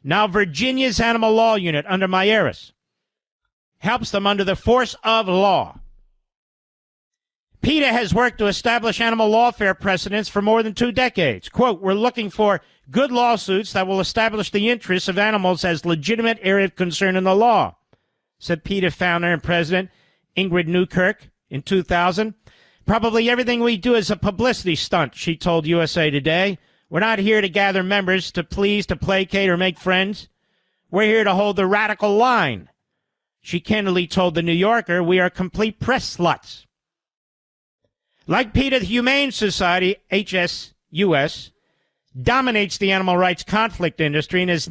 Now Virginia's Animal Law Unit under Miyares helps them under the force of law. PETA has worked to establish animal lawfare precedents for more than 2 decades. Quote, we're looking for good lawsuits that will establish the interests of animals as legitimate area of concern in the law, said PETA founder and president Ingrid Newkirk in 2000. Probably everything we do is a publicity stunt, she told USA Today. We're not here to gather members to please, to placate, or make friends. We're here to hold the radical line. She candidly told the New Yorker, we are complete press sluts. Like PETA, the Humane Society, HSUS, dominates the animal rights conflict industry and has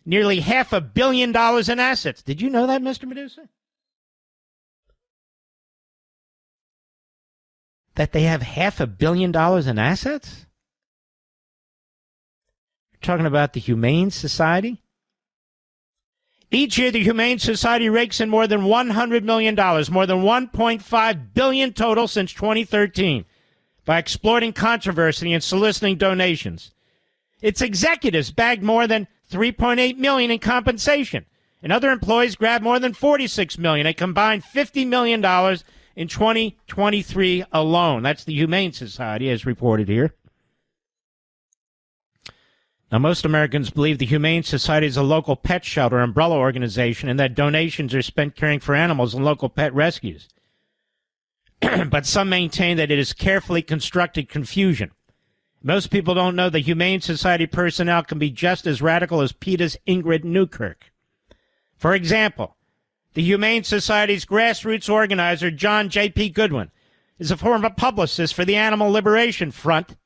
nearly $500 million in assets. Did you know that, Mr. Medusa? that they have $500 million in assets? We're talking about the Humane Society. Each year, the Humane Society rakes in more than $100 million, more than $1.5 billion total since 2013, by exploiting controversy and soliciting donations. Its executives bagged more than $3.8 million in compensation, and other employees grabbed more than $46 million, a combined $50 million in 2023 alone. That's the Humane Society, as reported here. Now, most Americans believe the Humane Society is a local pet shelter umbrella organization and that donations are spent caring for animals and local pet rescues. But some maintain that it is carefully constructed confusion. Most people don't know the Humane Society personnel can be just as radical as PETA's Ingrid Newkirk. For example, the Humane Society's grassroots organizer, John J.P. Goodwin, is a former publicist for the Animal Liberation Front,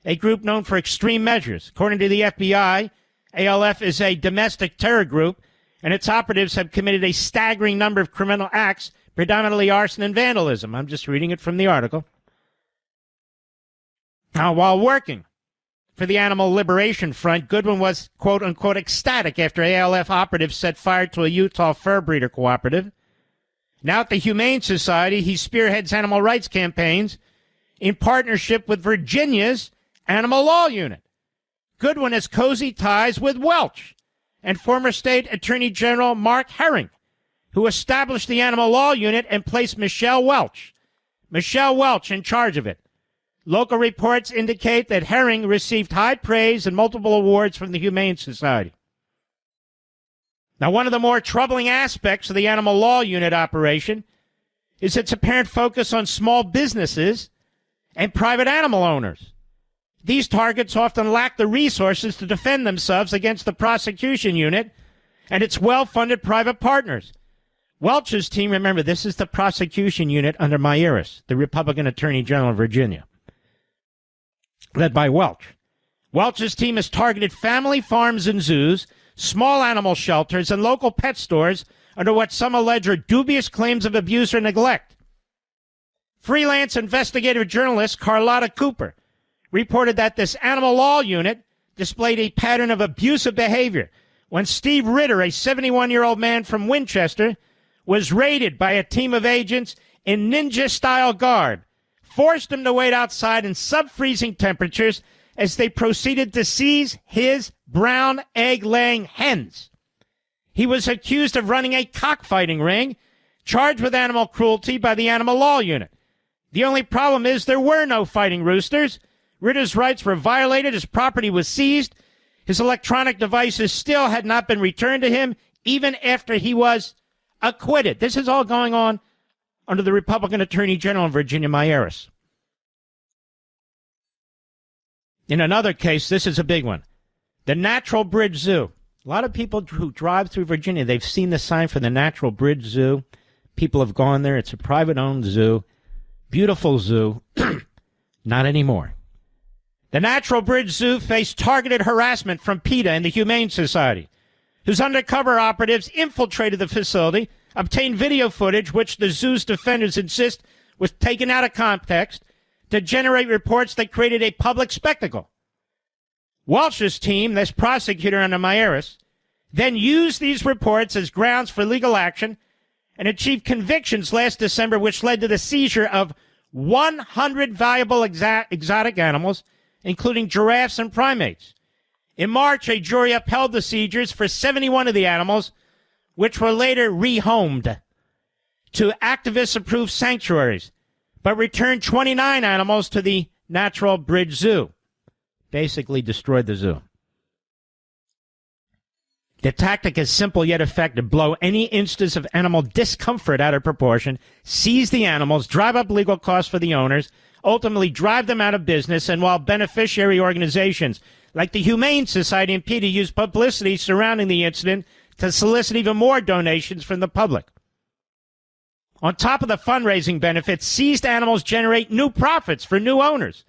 a group known for extreme measures. According to the FBI, ALF is a domestic terror group, and its operatives have committed a staggering number of criminal acts, predominantly arson and vandalism. I'm just reading it from the article. Now, while working for the Animal Liberation Front, Goodwin was, quote-unquote, ecstatic after ALF operatives set fire to a Utah fur breeder cooperative. Now at the Humane Society, he spearheads animal rights campaigns in partnership with Virginia's Animal Law Unit. Goodwin has cozy ties with Welch and former state attorney general Mark Herring, who established the Animal Law Unit and placed Michelle Welch in charge of it. Local reports indicate that Herring received high praise and multiple awards from the Humane Society. Now, one of the more troubling aspects of the Animal Law Unit operation is its apparent focus on small businesses and private animal owners. These targets often lack the resources to defend themselves against the prosecution unit and its well-funded private partners. Welch's team, remember, this is the prosecution unit under Maieres, the Republican Attorney General of Virginia, led by Welch. Welch's team has targeted family farms and zoos, small animal shelters, and local pet stores under what some allege are dubious claims of abuse or neglect. Freelance investigative journalist Carlotta Cooper reported that this Animal Law Unit displayed a pattern of abusive behavior when Steve Ritter, a 71-year-old man from Winchester, was raided by a team of agents in ninja-style garb, forced him to wait outside in sub-freezing temperatures as they proceeded to seize his brown egg-laying hens. He was accused of running a cockfighting ring, charged with animal cruelty by the Animal Law Unit. The only problem is there were no fighting roosters. Ritter's rights were violated. His property was seized. His electronic devices still had not been returned to him, even after he was acquitted. This is all going on under the Republican Attorney General in Virginia, Maieres. In another case, this is a big one. The Natural Bridge Zoo. A lot of people who drive through Virginia, they've seen the sign for the Natural Bridge Zoo. People have gone there. It's a private-owned zoo. Beautiful zoo. Not anymore. The Natural Bridge Zoo faced targeted harassment from PETA and the Humane Society, whose undercover operatives infiltrated the facility, obtained video footage, which the zoo's defenders insist was taken out of context, to generate reports that created a public spectacle. Welch's team, this prosecutor under Maieres, then used these reports as grounds for legal action and achieved convictions last December, which led to the seizure of 100 valuable exotic animals, including giraffes and primates. In March, a jury upheld the seizures for 71 of the animals, which were later rehomed to activist-approved sanctuaries, but returned 29 animals to the Natural Bridge Zoo. Basically destroyed the zoo. The tactic is simple yet effective. Blow any instance of animal discomfort out of proportion, seize the animals, drive up legal costs for the owners, ultimately drive them out of business, and while beneficiary organizations like the Humane Society and PETA use publicity surrounding the incident to solicit even more donations from the public. On top of the fundraising benefits, seized animals generate new profits for new owners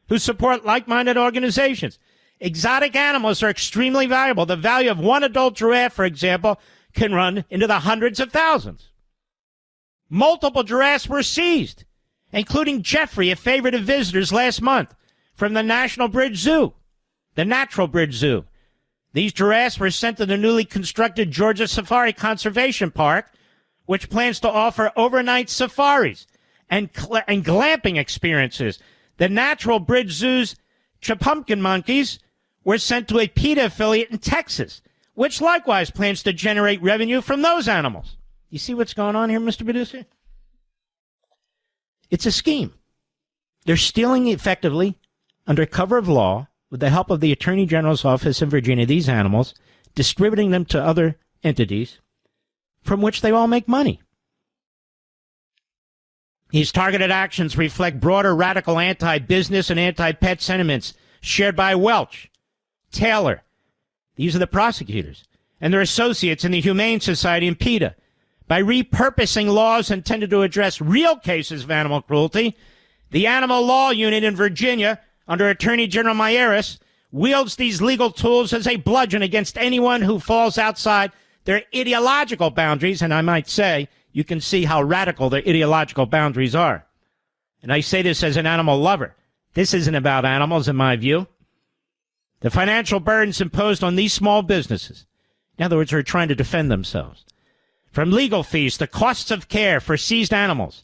who support like-minded organizations. Exotic animals are extremely valuable. The value of one adult giraffe, for example, can run into the hundreds of thousands. Multiple giraffes were seized, including Jeffrey, a favorite of visitors last month from the National Bridge Zoo, the Natural Bridge Zoo. These giraffes were sent to the newly constructed Georgia Safari Conservation Park, which plans to offer overnight safaris and glamping experiences. The Natural Bridge Zoo's Chipumpkin monkeys were sent to a PETA affiliate in Texas, which likewise plans to generate revenue from those animals. You see what's going on here, Mr. Producer? It's a scheme. They're stealing effectively, under cover of law, with the help of the Attorney General's office in Virginia, these animals, distributing them to other entities from which they all make money. These targeted actions reflect broader radical anti-business and anti-pet sentiments shared by Welch, Taylor, these are the prosecutors, and their associates in the Humane Society and PETA. By repurposing laws intended to address real cases of animal cruelty, the Animal Law Unit in Virginia, under Attorney General Mayeris, wields these legal tools as a bludgeon against anyone who falls outside their ideological boundaries, and I might say, you can see how radical their ideological boundaries are. And I say this as an animal lover. This isn't about animals, in my view. The financial burdens imposed on these small businesses, in other words, are trying to defend themselves, from legal fees to costs of care for seized animals,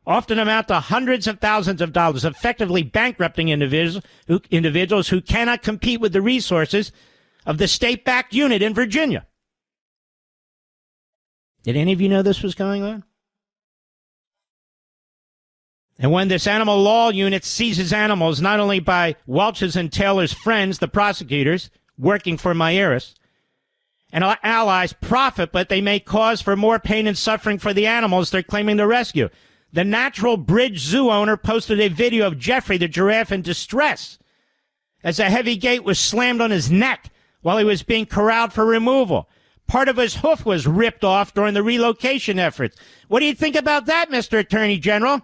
often amount to hundreds of thousands of dollars, effectively bankrupting individuals who cannot compete with the resources of the state-backed unit in Virginia. Did any of you know this was going on? And when this Animal Law Unit seizes animals, not only by Welch's and Taylor's friends, the prosecutors, working for Mayeris, and allies profit, but they may cause for more pain and suffering for the animals they're claiming to rescue. The Natural Bridge Zoo owner posted a video of Jeffrey the giraffe in distress as a heavy gate was slammed on his neck while he was being corralled for removal. Part of his hoof was ripped off during the relocation efforts. What do you think about that, Mr. Attorney General?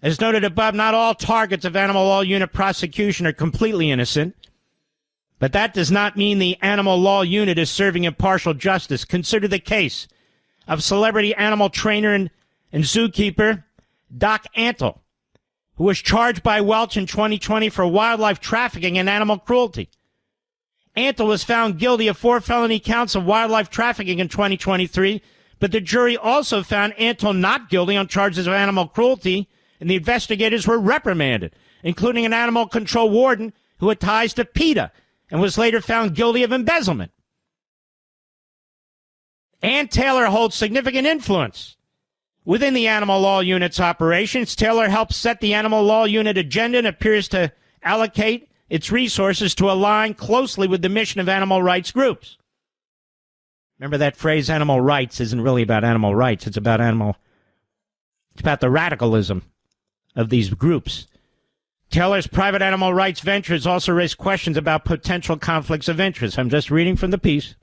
As noted above, not all targets of Animal Law Unit prosecution are completely innocent, but that does not mean the Animal Law Unit is serving impartial justice. Consider the case of celebrity animal trainer and zookeeper Doc Antle, who was charged by Welch in 2020 for wildlife trafficking and animal cruelty. Antle was found guilty of 4 felony counts of wildlife trafficking in 2023, but the jury also found Antle not guilty on charges of animal cruelty, and the investigators were reprimanded, including an animal control warden who had ties to PETA and was later found guilty of embezzlement. Ann Taylor holds significant influence within the Animal Law Unit's operations. Taylor helps set the Animal Law Unit agenda and appears to allocate its resources to align closely with the mission of animal rights groups. Remember that phrase, animal rights isn't really about animal rights. It's about the radicalism of these groups. Taylor's private animal rights ventures also raise questions about potential conflicts of interest. I'm just reading from the piece.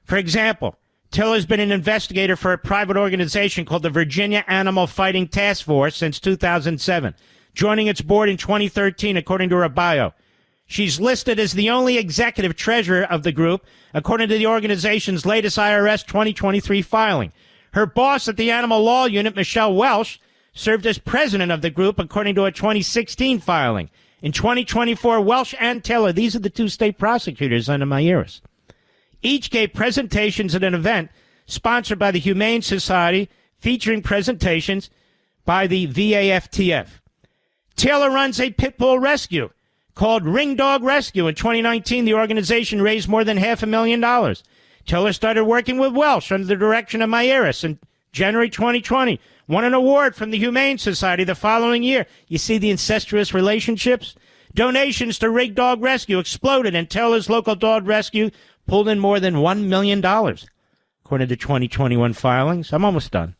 For example, Taylor's been an investigator for a private organization called the Virginia Animal Fighting Task Force since 2007, joining its board in 2013, according to her bio. She's listed as the only executive treasurer of the group, according to the organization's latest IRS 2023 filing. Her boss at the Animal Law Unit, Michelle Welch, served as president of the group, according to a 2016 filing. In 2024, Welch and Taylor, these are the 2 state prosecutors under Mayeris, each gave presentations at an event sponsored by the Humane Society, featuring presentations by the VAFTF. Taylor runs a pit bull rescue called Ring Dog Rescue. In 2019, the organization raised more than $500,000. Taylor started working with Welch under the direction of Mayeris in January 2020, won an award from the Humane Society the following year. You see the incestuous relationships? Donations to Ring Dog Rescue exploded, and Taylor's local dog rescue pulled in more than $1 million, according to 2021 filings. I'm almost done.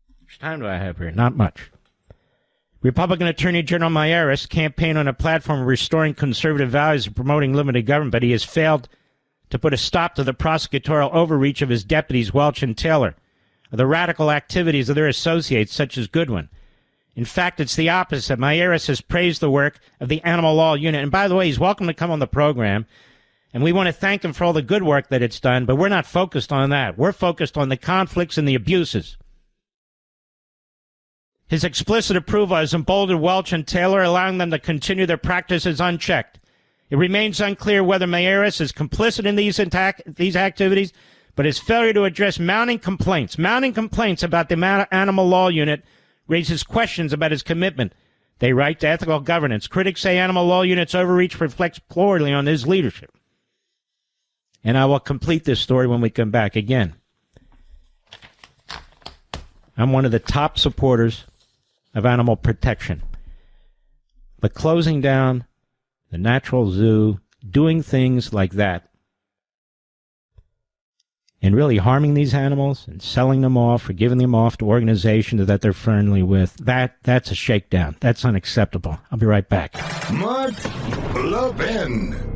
How much time do I have here? Not much. Republican Attorney General Mayeris campaigned on a platform of restoring conservative values and promoting limited government, but he has failed to put a stop to the prosecutorial overreach of his deputies, Welch and Taylor, or the radical activities of their associates, such as Goodwin. In fact, it's the opposite. Mayeris has praised the work of the Animal Law Unit. And by the way, he's welcome to come on the program. And we want to thank him for all the good work that it's done, but we're not focused on that. We're focused on the conflicts and the abuses. His explicit approval has emboldened Welch and Taylor, allowing them to continue their practices unchecked. It remains unclear whether Mayeris is complicit in these activities, but his failure to address mounting complaints about the Animal Law Unit raises questions about his commitment, they write, to ethical governance. Critics say Animal Law Unit's overreach reflects poorly on his leadership. And I will complete this story when we come back again. I'm one of the top supporters of animal protection. But closing down the natural zoo, doing things like that, and really harming these animals and selling them off or giving them off to organizations that they're friendly with, that's a shakedown. That's unacceptable. I'll be right back. Mark Levin.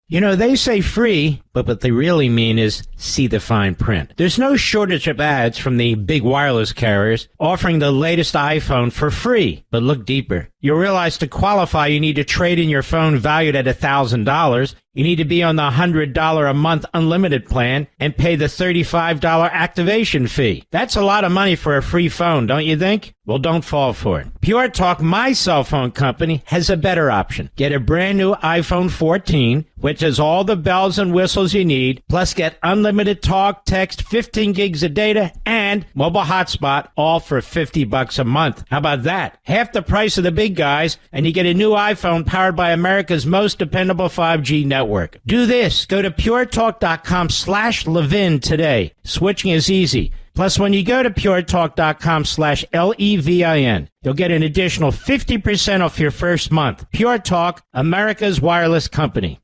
You know, they say free, but what they really mean is see the fine print. There's no shortage of ads from the big wireless carriers offering the latest iPhone for free. But look deeper. You'll realize to qualify, you need to trade in your phone valued at $1,000. You need to be on the $100 a month unlimited plan and pay the $35 activation fee. That's a lot of money for a free phone, don't you think? Well, don't fall for it. Pure Talk, my cell phone company, has a better option. Get a brand new iPhone 14, which has all the bells and whistles you need, plus get unlimited talk, text, 15 gigs of data, and mobile hotspot, all for $50 a month. How about that? Half the price of the big guys, and you get a new iPhone powered by America's most dependable 5G network. Do this. Go to puretalk.com/Levin today. Switching is easy. Plus, when you go to puretalk.com/Levin, you'll get an additional 50% off your first month. Pure Talk, America's wireless company.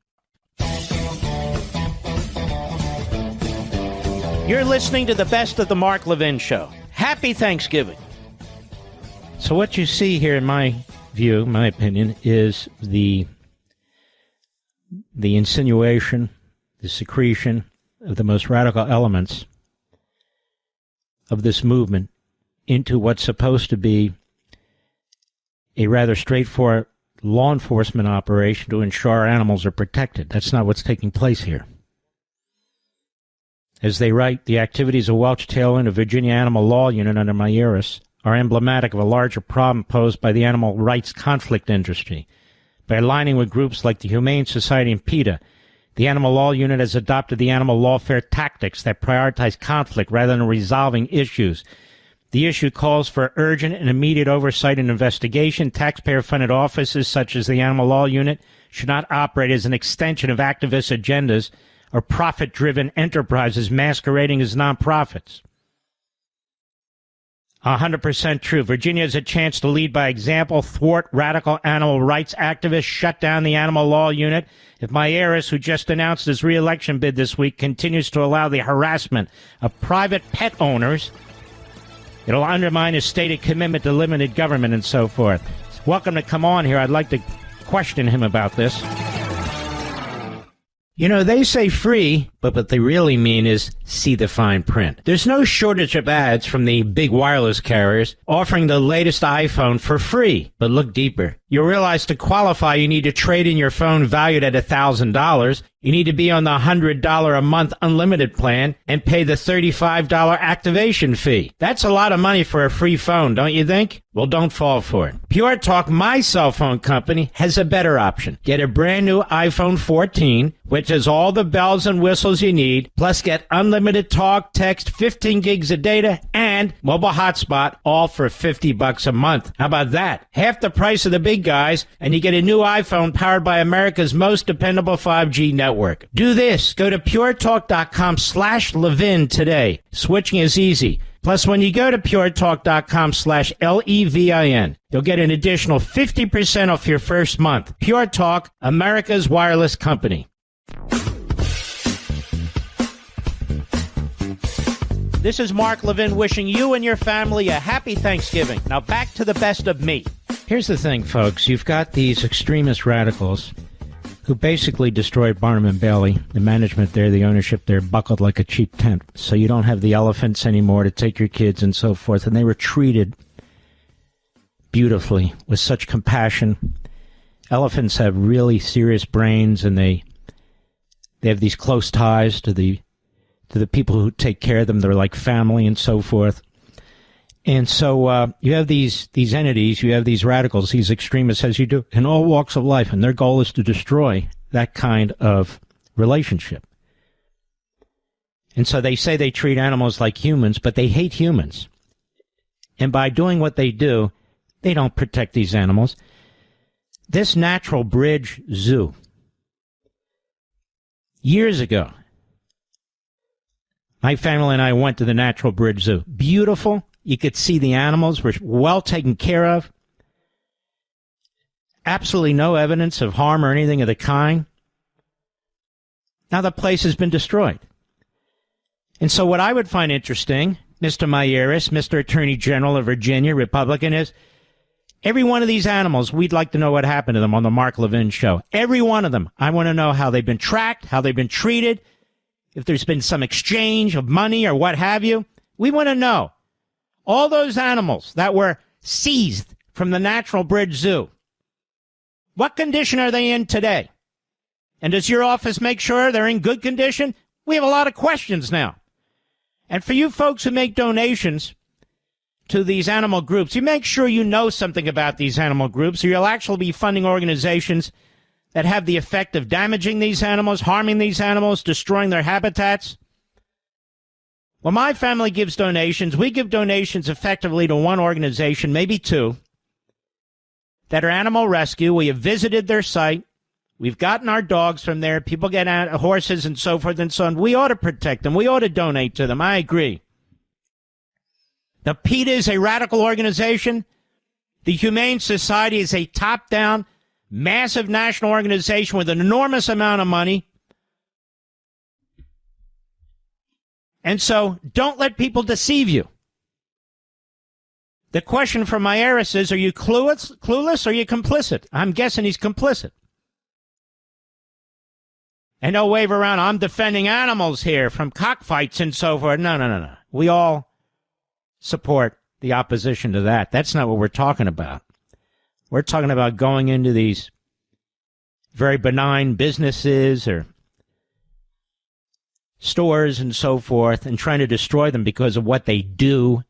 You're listening to the best of the Mark Levin Show. Happy Thanksgiving. So what you see here, in my view, my opinion, is the insinuation, the secretion of the most radical elements of this movement into what's supposed to be a rather straightforward law enforcement operation to ensure our animals are protected. That's not what's taking place here. As they write, the activities of Welch, Taylor, and the Virginia Animal Law Unit under Mayeris are emblematic of a larger problem posed by the animal rights conflict industry. By aligning with groups like the Humane Society and PETA, the Animal Law Unit has adopted the animal lawfare tactics that prioritize conflict rather than resolving issues. The issue calls for urgent and immediate oversight and investigation. Taxpayer-funded offices such as the Animal Law Unit should not operate as an extension of activist agendas or profit-driven enterprises masquerading as nonprofits. 100% true. Virginia has a chance to lead by example, thwart radical animal rights activists, shut down the Animal Law Unit. If Mayeris, who just announced his re-election bid this week, continues to allow the harassment of private pet owners, it'll undermine his stated commitment to limited government and so forth. Welcome to come on here. I'd like to question him about this. You know, they say free, but what they really mean is see the fine print. There's no shortage of ads from the big wireless carriers offering the latest iPhone for free. But look deeper. You'll realize to qualify, you need to trade in your phone valued at $1,000. You need to be on the $100 a month unlimited plan and pay the $35 activation fee. That's a lot of money for a free phone, don't you think? Well, don't fall for it. Pure Talk, my cell phone company, has a better option. Get a brand new iPhone 14, which has all the bells and whistles you need, plus get unlimited talk, text, 15 gigs of data, and mobile hotspot, all for $50 a month. How about that? Half the price of the big guys, and you get a new iPhone powered by America's most dependable 5G network. Do this. Go to puretalk.com/Levin today. Switching is easy. Plus, when you go to puretalk.com/Levin, you'll get an additional 50% off your first month. Pure Talk, America's wireless company. This is Mark Levin wishing you and your family a happy Thanksgiving. Now back to the best of me. Here's the thing, folks. You've got these extremist radicals who basically destroyed Barnum and Bailey. The management there, the ownership there, buckled like a cheap tent. So you don't have the elephants anymore to take your kids and so forth. And they retreated beautifully with such compassion. Elephants have really serious brains, and they have these close ties to the people who take care of them. They're like family and so forth. And so you have these entities, you have these radicals, these extremists, as you do in all walks of life, and their goal is to destroy that kind of relationship. And so they say they treat animals like humans, but they hate humans. And by doing what they do, they don't protect these animals. This Natural Bridge Zoo, years ago, my family and I went to the Natural Bridge Zoo. Beautiful. You could see the animals were well taken care of. Absolutely no evidence of harm or anything of the kind. Now the place has been destroyed. And so what I would find interesting, Mr. Mayeris, Mr. Attorney General of Virginia, Republican, is every one of these animals, we'd like to know what happened to them on the Mark Levin show. Every one of them. I want to know how they've been tracked, how they've been treated, if there's been some exchange of money or what have you. We want to know. All those animals that were seized from the Natural Bridge Zoo, what condition are they in today? And does your office make sure they're in good condition? We have a lot of questions now. And for you folks who make donations to these animal groups, you make sure you know something about these animal groups, or you'll actually be funding organizations that have the effect of damaging these animals, harming these animals, destroying their habitats. When my family gives donations, we give donations effectively to one organization, maybe two, that are animal rescue. We have visited their site. We've gotten our dogs from there. People get horses and so forth and so on. We ought to protect them. We ought to donate to them. I agree. The PETA is a radical organization. The Humane Society is a top-down, massive national organization with an enormous amount of money. And so don't let people deceive you. The question from Mayeris is, are you clueless or are you complicit? I'm guessing he's complicit. And don't wave around, I'm defending animals here from cockfights and so forth. No. We all support the opposition to that. That's not what we're talking about. We're talking about going into these very benign businesses or stores and so forth and trying to destroy them because of what they do,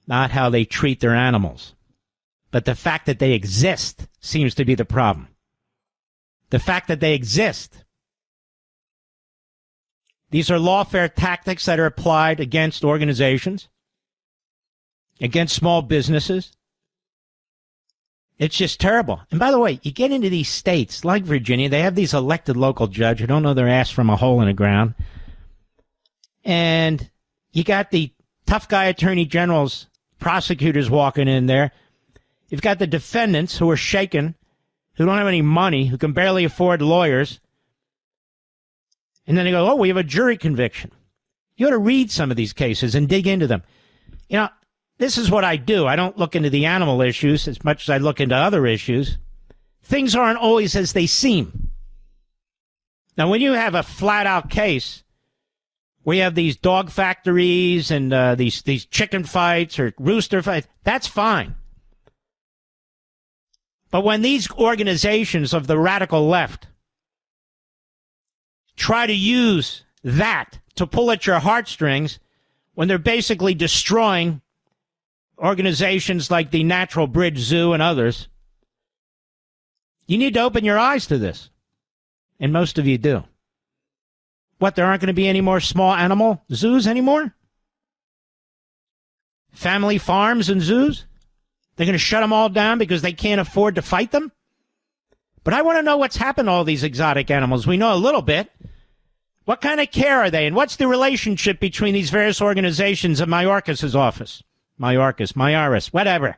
not how they treat their animals. But the fact that they exist seems to be the problem. The fact that they exist. These are lawfare tactics that are applied against organizations, against small businesses. It's just terrible. And by the way, you get into these states like Virginia, they have these elected local judges who don't know their ass from a hole in the ground. And you got the tough guy attorney generals, prosecutors walking in there. You've got the defendants who are shaken, who don't have any money, who can barely afford lawyers. And then they go, oh, we have a jury conviction. You ought to read some of these cases and dig into them. You know, this is what I do. I don't look into the animal issues as much as I look into other issues. Things aren't always as they seem. Now, when you have a flat-out case where you have these dog factories and these chicken fights or rooster fights, that's fine. But when these organizations of the radical left try to use that to pull at your heartstrings when they're basically destroying organizations like the Natural Bridge Zoo and others, you need to open your eyes to this. And most of you do. What, there aren't going to be any more small animal zoos anymore? Family farms and zoos? They're going to shut them all down because they can't afford to fight them? But I want to know what's happened to all these exotic animals. We know a little bit. What kind of care are they? And what's the relationship between these various organizations and Mayorkas' office? Mayorkas, whatever.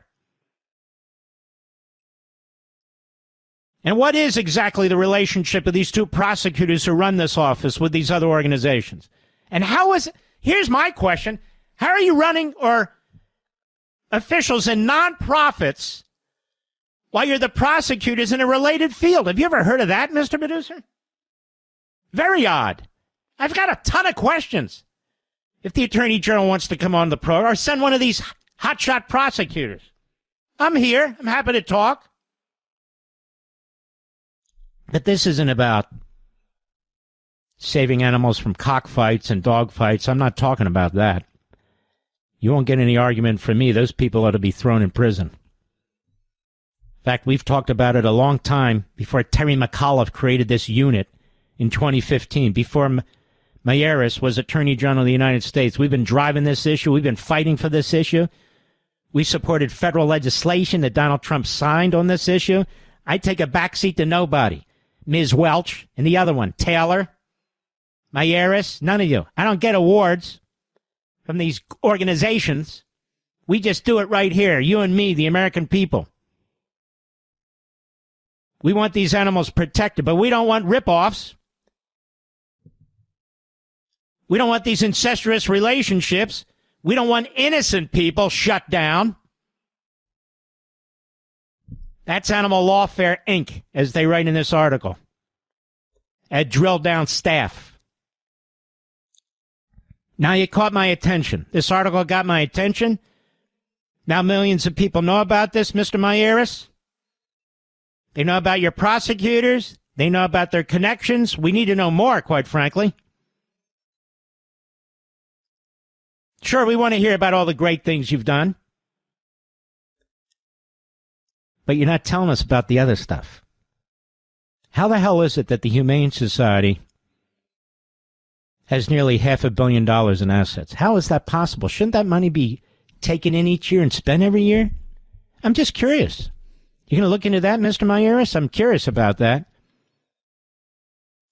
And what is exactly the relationship of these two prosecutors who run this office with these other organizations? And how is, here's my question, how are you running or officials in nonprofits while you're the prosecutors in a related field? Have you ever heard of that, Mr. Producer? Very odd. I've got a ton of questions. If the Attorney General wants to come on the program, or send one of these hotshot prosecutors. I'm here. I'm happy to talk. But this isn't about saving animals from cockfights and dogfights. I'm not talking about that. You won't get any argument from me. Those people ought to be thrown in prison. In fact, we've talked about it a long time before Terry McAuliffe created this unit in 2015, before Mayeris was Attorney General of the United States. We've been driving this issue. We've been fighting for this issue. We supported federal legislation that Donald Trump signed on this issue. I take a backseat to nobody. Ms. Welch and the other one, Taylor, Mayeris, none of you. I don't get awards from these organizations. We just do it right here, you and me, the American people. We want these animals protected, but we don't want rip-offs. We don't want these incestuous relationships. We don't want innocent people shut down. That's Animal Lawfare, Inc., as they write in this article. At Drill Down Staff. Now you caught my attention. This article got my attention. Now millions of people know about this, Mr. Mayeris. They know about your prosecutors. They know about their connections. We need to know more, quite frankly. Sure, we want to hear about all the great things you've done. But you're not telling us about the other stuff. How the hell is it that the Humane Society has nearly $500 million in assets? How is that possible? Shouldn't that money be taken in each year and spent every year? I'm just curious. You're going to look into that, Mr. Mayeris? I'm curious about that.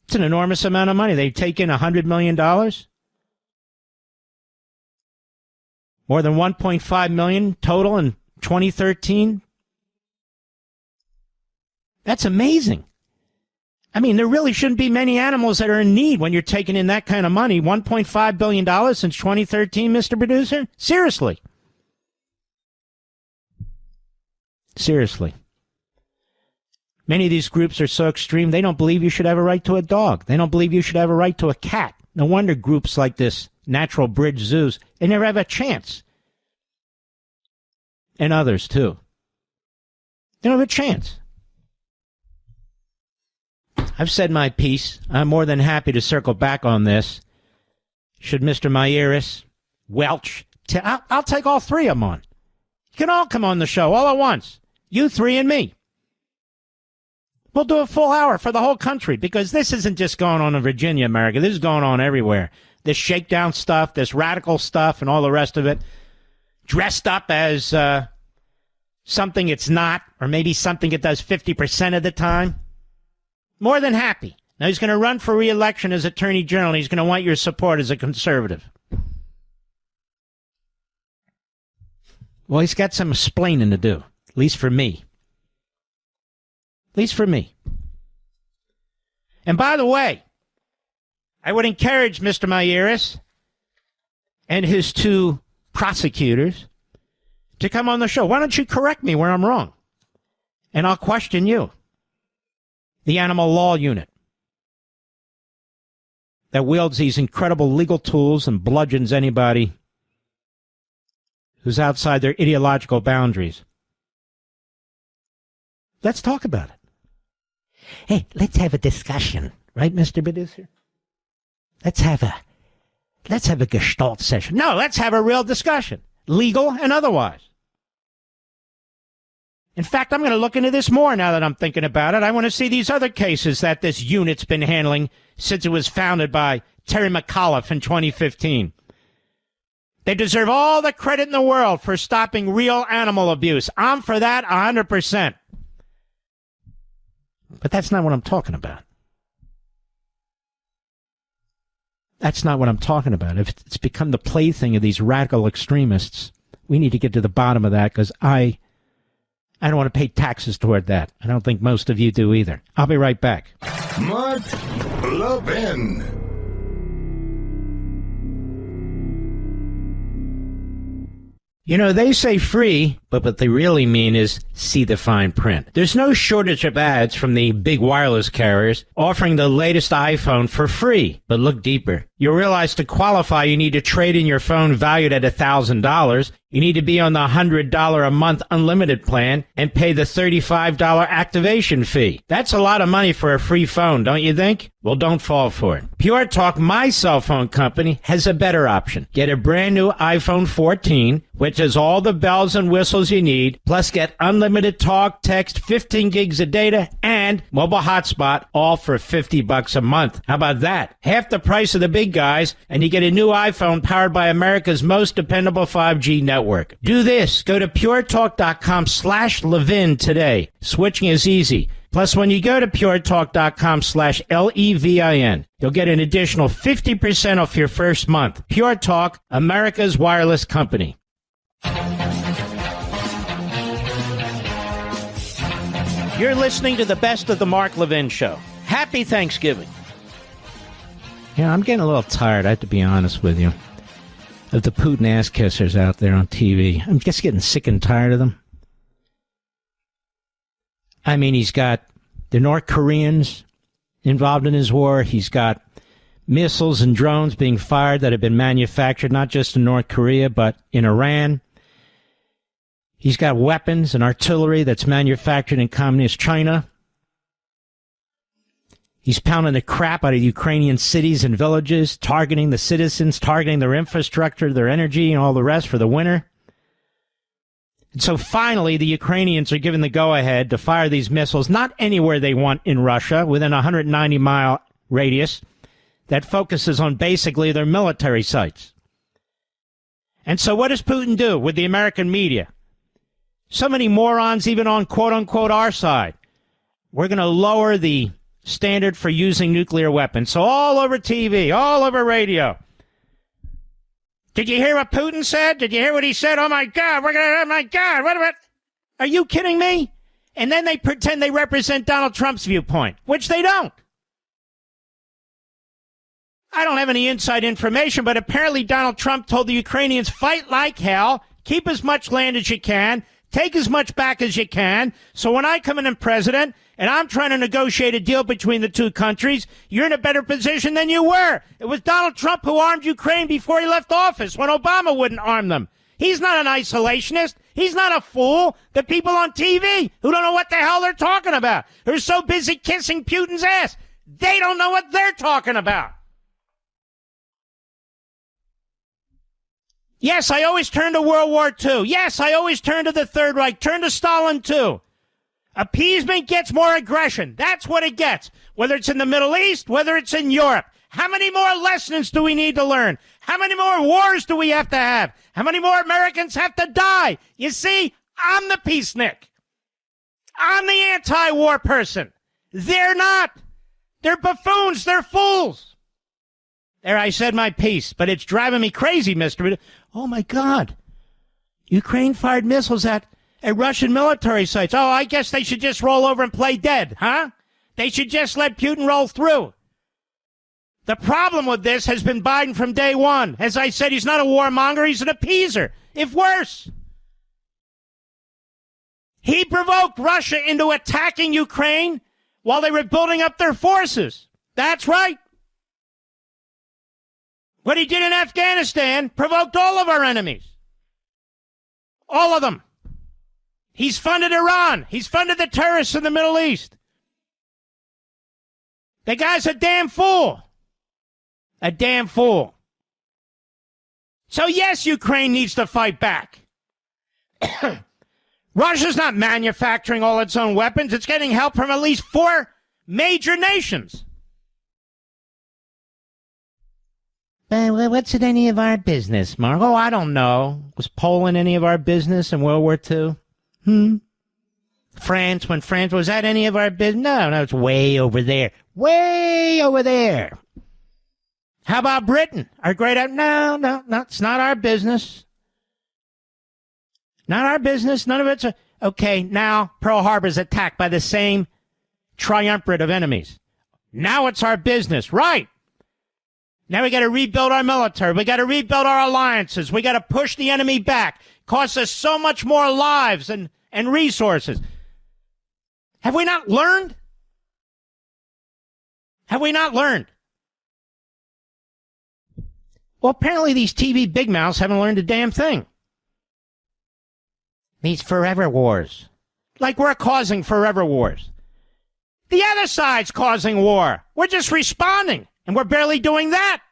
It's an enormous amount of money. They've taken $100 million. More than $1.5 million total in 2013. That's amazing. I mean, there really shouldn't be many animals that are in need when you're taking in that kind of money. $1.5 billion since 2013, Mr. Producer? Seriously. Seriously. Many of these groups are so extreme, they don't believe you should have a right to a dog. They don't believe you should have a right to a cat. No wonder groups like this, Natural Bridge Zoos, they never have a chance. And others, too. They don't have a chance. I've said my piece. I'm more than happy to circle back on this. Should Mr. Mayeris, Welch, I'll take all three of them on. You can all come on the show all at once. You three and me. We'll do a full hour for the whole country, because this isn't just going on in Virginia, America. This is going on everywhere. This shakedown stuff, this radical stuff, and all the rest of it, dressed up as something it's not, or maybe something it does 50% of the time. More than happy. Now he's going to run for re-election as Attorney General, and he's going to want your support as a conservative. Well, he's got some explaining to do, at least for me. At least for me. And by the way, I would encourage Mr. Mayeris and his two prosecutors to come on the show. Why don't you correct me where I'm wrong? And I'll question you. The Animal Law Unit that wields these incredible legal tools and bludgeons anybody who's outside their ideological boundaries. Let's talk about it. Hey, let's have a discussion, right, Mr. Producer? Let's have a gestalt session. No, let's have a real discussion, legal and otherwise. In fact, I'm going to look into this more now that I'm thinking about it. I want to see these other cases that this unit's been handling since it was founded by Terry McAuliffe in 2015. They deserve all the credit in the world for stopping real animal abuse. I'm for that 100%. But that's not what I'm talking about. That's not what I'm talking about. If it's become the plaything of these radical extremists, we need to get to the bottom of that, because I don't want to pay taxes toward that. I don't think most of you do either. I'll be right back. Mark Levin. You know, they say free, but what they really mean is see the fine print. There's no shortage of ads from the big wireless carriers offering the latest iPhone for free. But look deeper. You realize to qualify, you need to trade in your phone valued at $1,000. You need to be on the $100 a month unlimited plan and pay the $35 activation fee. That's a lot of money for a free phone, don't you think? Well, don't fall for it. Pure Talk, my cell phone company, has a better option. Get a brand new iPhone 14, which has all the bells and whistles you need, plus get unlimited talk, text, 15 gigs of data, and mobile hotspot, all for $50 a month. How about that? Half the price of the big guys, and you get a new iPhone powered by America's most dependable 5G network. Do this. Go to puretalk.com/Levin today. Switching is easy. Plus, when you go to puretalk.com/LEVIN, you'll get an additional 50% off your first month. Pure Talk, America's wireless company. You're listening to the best of the Mark Levin Show. Happy Thanksgiving. Yeah, I'm getting a little tired, I have to be honest with you, of the Putin ass kissers out there on TV. I'm just getting sick and tired of them. I mean, he's got the North Koreans involved in his war. He's got missiles and drones being fired that have been manufactured not just in North Korea, but in Iran. He's got weapons and artillery that's manufactured in communist China. He's pounding the crap out of Ukrainian cities and villages, targeting the citizens, targeting their infrastructure, their energy, and all the rest for the winter. And so finally, the Ukrainians are given the go-ahead to fire these missiles, not anywhere they want in Russia, within a 190-mile radius that focuses on basically their military sites. And so what does Putin do with the American media? So many morons, even on quote-unquote our side. We're going to lower the standard for using nuclear weapons. So all over TV, all over radio. Did you hear what Putin said? Did you hear what he said? Oh my God, oh my God, what about? Are you kidding me? And then they pretend they represent Donald Trump's viewpoint, which they don't. I don't have any inside information, but apparently Donald Trump told the Ukrainians, fight like hell, keep as much land as you can, take as much back as you can, so when I come in as president, and I'm trying to negotiate a deal between the two countries, you're in a better position than you were. It was Donald Trump who armed Ukraine before he left office when Obama wouldn't arm them. He's not an isolationist. He's not a fool. The people on TV who don't know what the hell they're talking about, who are so busy kissing Putin's ass, they don't know what they're talking about. Yes, I always turn to World War II. Yes, I always turn to the Third Reich. Turn to Stalin, too. Appeasement gets more aggression. That's what it gets. Whether it's in the Middle East, whether it's in Europe. How many more lessons do we need to learn? How many more wars do we have to have? How many more Americans have to die? You see, I'm the peacenik. I'm the anti-war person. They're not. They're buffoons. They're fools. There, I said my piece, but it's driving me crazy, Mr. Oh, my God. Ukraine fired missiles at Russian military sites. Oh, I guess they should just roll over and play dead, huh? They should just let Putin roll through. The problem with this has been Biden from day one. As I said, he's not a warmonger, he's an appeaser. If worse. He provoked Russia into attacking Ukraine while they were building up their forces. That's right. What he did in Afghanistan provoked all of our enemies. All of them. He's funded Iran. He's funded the terrorists in the Middle East. The guy's a damn fool. A damn fool. So yes, Ukraine needs to fight back. Russia's not manufacturing all its own weapons. It's getting help from at least 4 major nations. What's in any of our business, Mark? Oh, I don't know. Was Poland any of our business in World War II? France, when France, was that any of our business? No, it's way over there. Way over there. How about Britain? Our great... No, it's not our business. Not our business. None of it's... Okay, now Pearl Harbor's attacked by the same triumvirate of enemies. Now it's our business. Right. Now we got to rebuild our military. We got to rebuild our alliances. We got to push the enemy back. Costs us so much more lives and resources. Have we not learned? Have we not learned? Well, apparently these TV big mouths haven't learned a damn thing. These forever wars. Like we're causing forever wars. The other side's causing war. We're just responding, and we're barely doing that.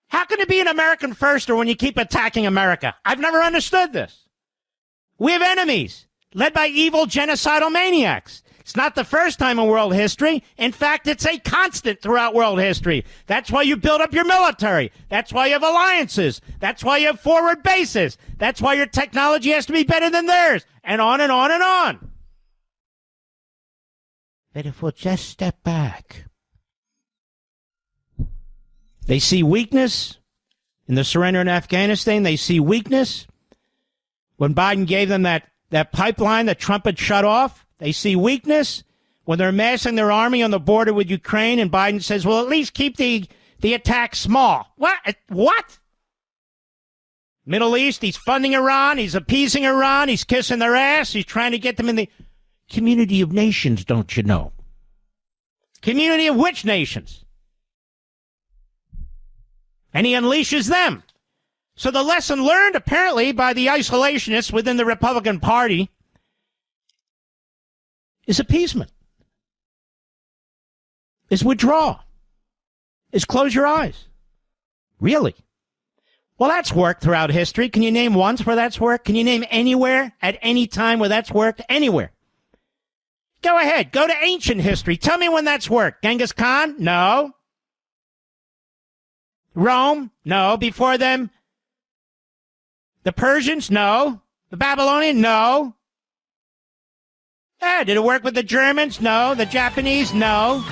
How can it be an American firster when you keep attacking America? I've never understood this. We have enemies, led by evil genocidal maniacs. It's not the first time in world history. In fact, it's a constant throughout world history. That's why you build up your military. That's why you have alliances. That's why you have forward bases. That's why your technology has to be better than theirs. And on and on and on. But if we'll just step back. They see weakness in the surrender in Afghanistan. They see weakness when Biden gave them that pipeline that Trump had shut off. They see weakness when they're amassing their army on the border with Ukraine, and Biden says, well, at least keep the attack small. What? Middle East, he's funding Iran. He's appeasing Iran. He's kissing their ass. He's trying to get them in the community of nations, don't you know? Community of which nations? And he unleashes them. So the lesson learned, apparently, by the isolationists within the Republican Party is appeasement, is withdraw, is close your eyes. Really? Well, that's worked throughout history. Can you name once where that's worked? Can you name anywhere at any time where that's worked? Anywhere. Go ahead. Go to ancient history. Tell me when that's worked. Genghis Khan? No. Rome? No. Before them? The Persians? No. The Babylonians? No. Did it work with the Germans? No. The Japanese? No.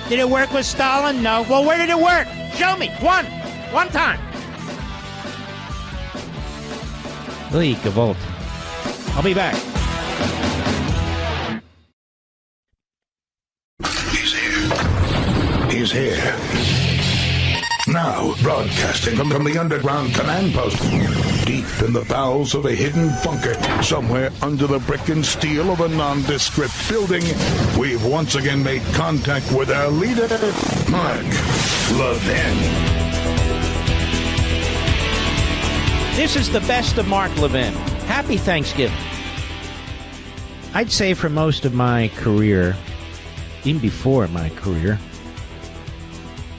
Did it work with Stalin? No. Well, where did it work? Show me. One time. Lee Gavolt. I'll be back. He's here. Now, broadcasting from the underground command post, deep in the bowels of a hidden bunker, somewhere under the brick and steel of a nondescript building, we've once again made contact with our leader, Mark Levin. This is the best of Mark Levin. Happy Thanksgiving. I'd say for most of my career, even before my career,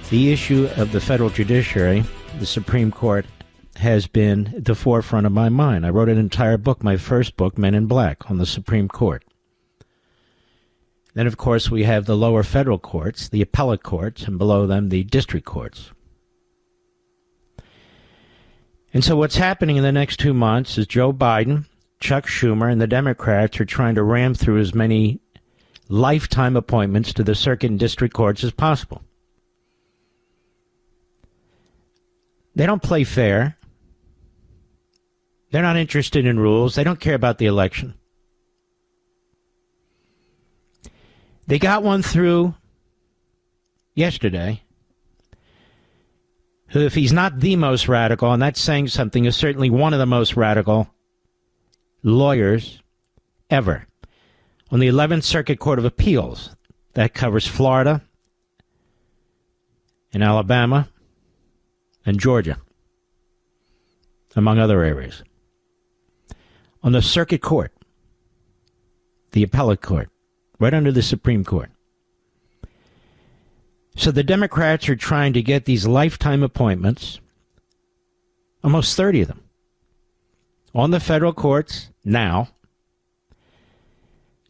the issue of the federal judiciary, the Supreme Court, has been at the forefront of my mind. I wrote an entire book, my first book, Men in Black, on the Supreme Court. Then, of course, we have the lower federal courts, the appellate courts, and below them, the district courts. And so what's happening in the next 2 months is Joe Biden, Chuck Schumer, and the Democrats are trying to ram through as many lifetime appointments to the circuit and district courts as possible. They don't play fair. They're not interested in rules. They don't care about the election. They got one through yesterday, who, if he's not the most radical, and that's saying something, is certainly one of the most radical lawyers ever, on the 11th Circuit Court of Appeals. That covers Florida and Alabama and Georgia, among other areas. On the circuit court, the appellate court, right under the Supreme Court. So the Democrats are trying to get these lifetime appointments, almost 30 of them, on the federal courts now,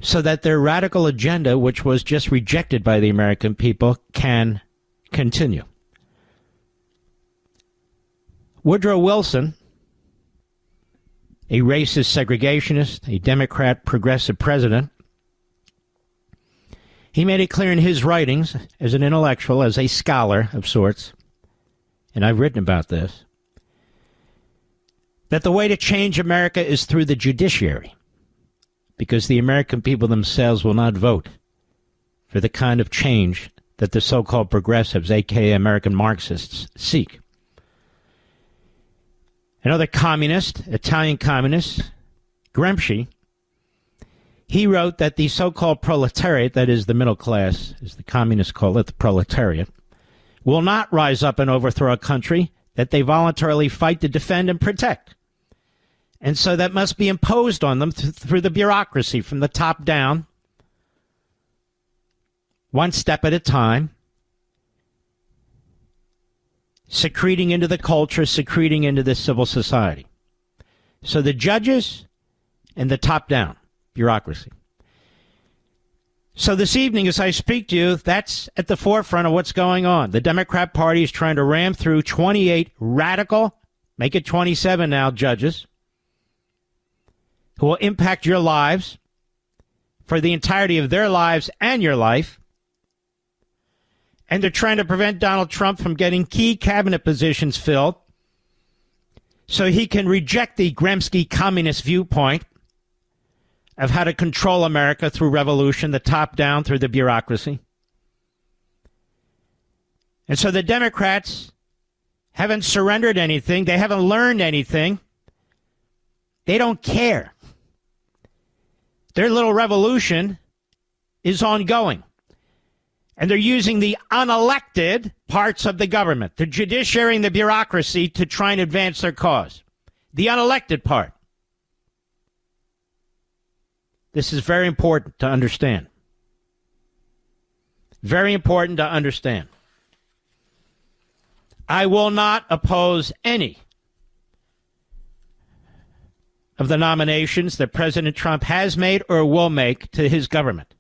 so that their radical agenda, which was just rejected by the American people, can continue. Woodrow Wilson, a racist segregationist, a Democrat progressive president, he made it clear in his writings, as an intellectual, as a scholar of sorts, and I've written about this, that the way to change America is through the judiciary, because the American people themselves will not vote for the kind of change that the so-called progressives, a.k.a. American Marxists, seek. Another communist, Italian communist, Gramsci, he wrote that the so-called proletariat, that is the middle class, as the communists call it, the proletariat, will not rise up and overthrow a country that they voluntarily fight to defend and protect. And so that must be imposed on them through the bureaucracy from the top down, one step at a time, secreting into the culture, secreting into the civil society. So the judges and the top down bureaucracy. So this evening, as I speak to you, that's at the forefront of what's going on. The Democrat Party is trying to ram through 28 radical, make it 27 now, judges, who will impact your lives for the entirety of their lives and your life. And they're trying to prevent Donald Trump from getting key cabinet positions filled so he can reject the Gremsky communist viewpoint of how to control America through revolution, the top down through the bureaucracy. And so the Democrats haven't surrendered anything. They haven't learned anything. They don't care. Their little revolution is ongoing. And they're using the unelected parts of the government, the judiciary and the bureaucracy, to try and advance their cause. The unelected part. This is very important to understand. Very important to understand. I will not oppose any of the nominations that President Trump has made or will make to his government.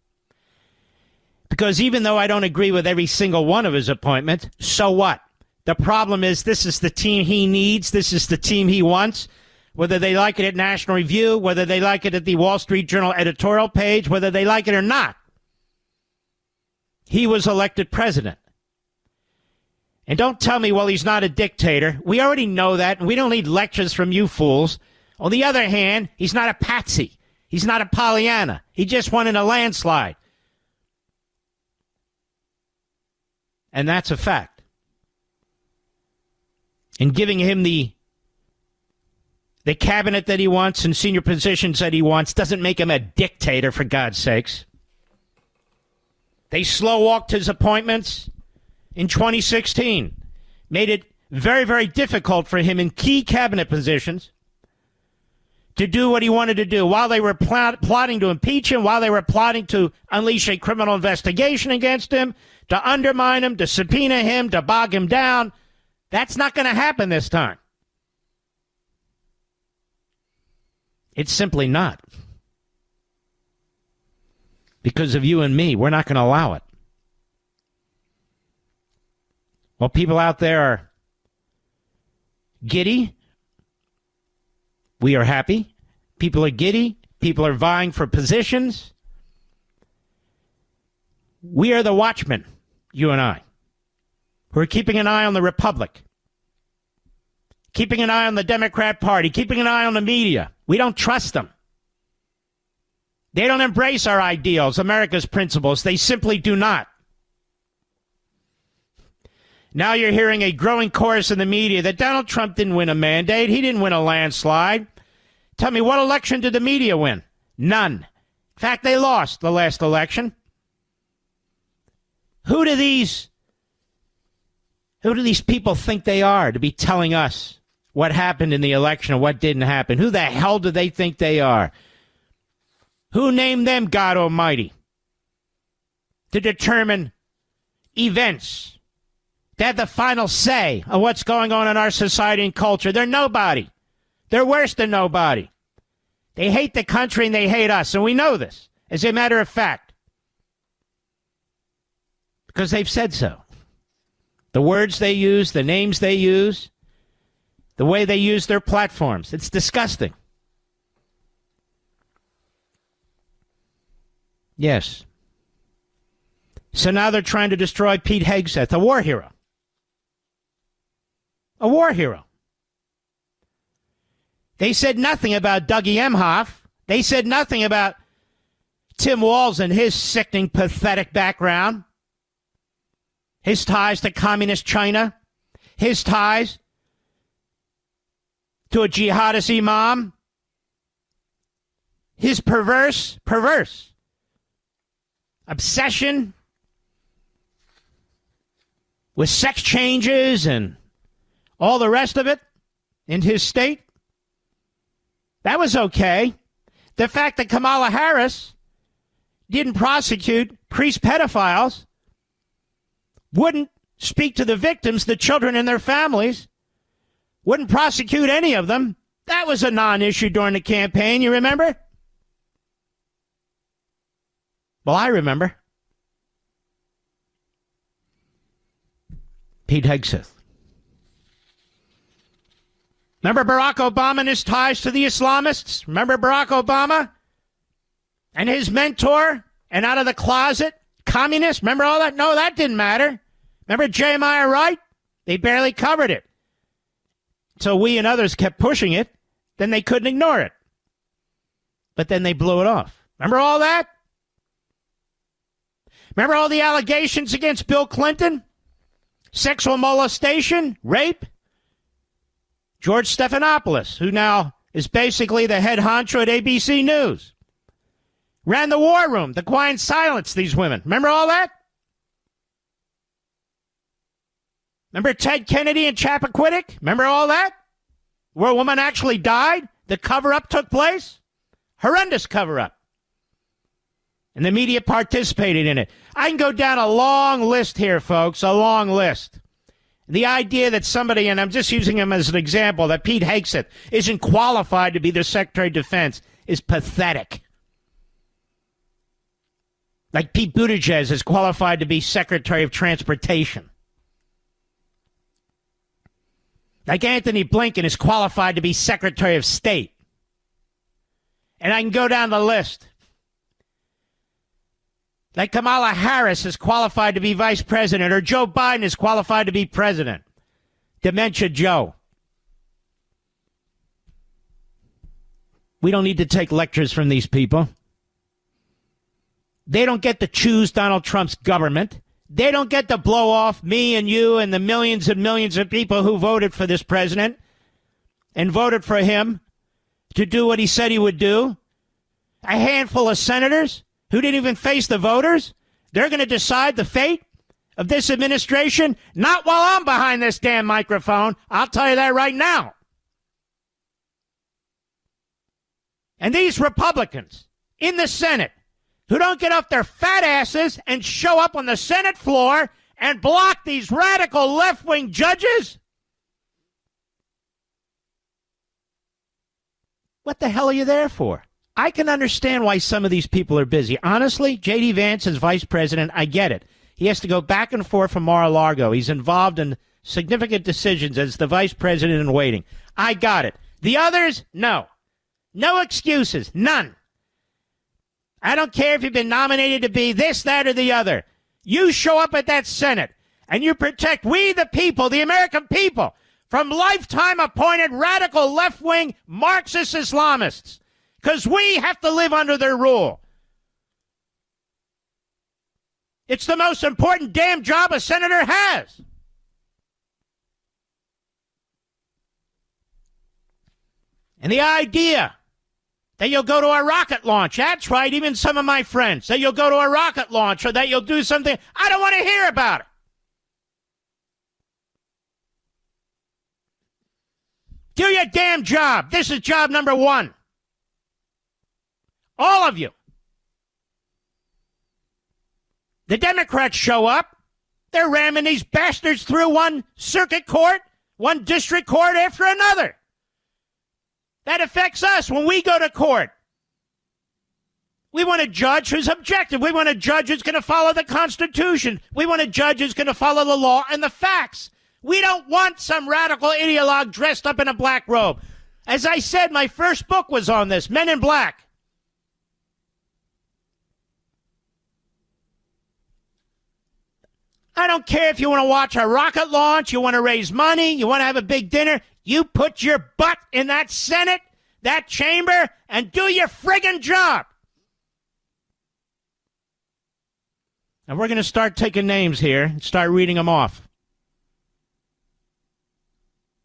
Because even though I don't agree with every single one of his appointments, so what? The problem is this is the team he needs. This is the team he wants. Whether they like it at National Review, whether they like it at the Wall Street Journal editorial page, whether they like it or not. He was elected president. And don't tell me, well, he's not a dictator. We already know that, and we don't need lectures from you fools. On the other hand, he's not a patsy. He's not a Pollyanna. He just won in a landslide. And that's a fact. And giving him the cabinet that he wants and senior positions that he wants doesn't make him a dictator, for God's sakes. They slow-walked his appointments in 2016, made it very, very difficult for him in key cabinet positions to do what he wanted to do while they were plotting to impeach him, while they were plotting to unleash a criminal investigation against him, to undermine him, to subpoena him, to bog him down. That's not going to happen this time. It's simply not. Because of you and me, we're not going to allow it. Well, people out there are giddy. We are happy. People are giddy. People are vying for positions. We are the watchmen, you and I, who are keeping an eye on the Republic, keeping an eye on the Democrat Party, keeping an eye on the media. We don't trust them. They don't embrace our ideals, America's principles. They simply do not. Now you're hearing a growing chorus in the media that Donald Trump didn't win a mandate. He didn't win a landslide. Tell me, what election did the media win? None. In fact, they lost the last election. Who do these people think they are to be telling us what happened in the election and what didn't happen? Who the hell do they think they are? Who named them God Almighty to determine events, to have the final say on what's going on in our society and culture? They're nobody. They're worse than nobody. They hate the country and they hate us, and we know this, as a matter of fact, because they've said so. The words they use, the names they use, the way they use their platforms. It's disgusting. Yes. So now they're trying to destroy Pete Hegseth, a war hero. A war hero. They said nothing about Dougie Emhoff. They said nothing about Tim Walz and his sickening, pathetic background. His ties to communist China. His ties to a jihadist imam. His perverse obsession with sex changes and all the rest of it in his state. That was okay. The fact that Kamala Harris didn't prosecute priest pedophiles, wouldn't speak to the victims, the children and their families, wouldn't prosecute any of them, that was a non-issue during the campaign, you remember? Well, I remember. Pete Hegseth. Remember Barack Obama and his ties to the Islamists? Remember Barack Obama and his mentor and out of the closet communist? Remember all that? No, that didn't matter. Remember Jeremiah Wright? They barely covered it. So we and others kept pushing it. Then they couldn't ignore it. But then they blew it off. Remember all that? Remember all the allegations against Bill Clinton? Sexual molestation, rape? George Stephanopoulos, who now is basically the head honcho at ABC News, ran the war room, the quiet silence, these women. Remember all that? Remember Ted Kennedy and Chappaquiddick? Remember all that? Where a woman actually died? The cover-up took place? Horrendous cover-up. And the media participated in it. I can go down a long list here, folks, a long list. The idea that somebody, and I'm just using him as an example, that Pete Hegseth isn't qualified to be the Secretary of Defense is pathetic. Like Pete Buttigieg is qualified to be Secretary of Transportation. Like Anthony Blinken is qualified to be Secretary of State. And I can go down the list. Like Kamala Harris is qualified to be vice president, or Joe Biden is qualified to be president. Dementia Joe. We don't need to take lectures from these people. They don't get to choose Donald Trump's government. They don't get to blow off me and you and the millions and millions of people who voted for this president and voted for him to do what he said he would do. A handful of senators who didn't even face the voters, they're going to decide the fate of this administration? Not while I'm behind this damn microphone. I'll tell you that right now. And these Republicans in the Senate who don't get off their fat asses and show up on the Senate floor and block these radical left-wing judges? What the hell are you there for? I can understand why some of these people are busy. Honestly, J.D. Vance is vice president. I get it. He has to go back and forth from Mar-a-Lago. He's involved in significant decisions as the vice president in waiting. I got it. The others, no. No excuses. None. I don't care if you've been nominated to be this, that, or the other. You show up at that Senate and you protect we the people, the American people, from lifetime appointed radical left-wing Marxist Islamists. Because we have to live under their rule. It's the most important damn job a senator has. And the idea that you'll go to a rocket launch, that's right, even some of my friends, that you'll go to a rocket launch or that you'll do something, I don't want to hear about it. Do your damn job. This is job number one. All of you. The Democrats show up. They're ramming these bastards through one circuit court, one district court after another. That affects us when we go to court. We want a judge who's objective. We want a judge who's going to follow the Constitution. We want a judge who's going to follow the law and the facts. We don't want some radical ideologue dressed up in a black robe. As I said, my first book was on this, Men in Black. I don't care if you want to watch a rocket launch, you want to raise money, you want to have a big dinner. You put your butt in that Senate, that chamber, and do your friggin' job. And we're going to start taking names here and start reading them off.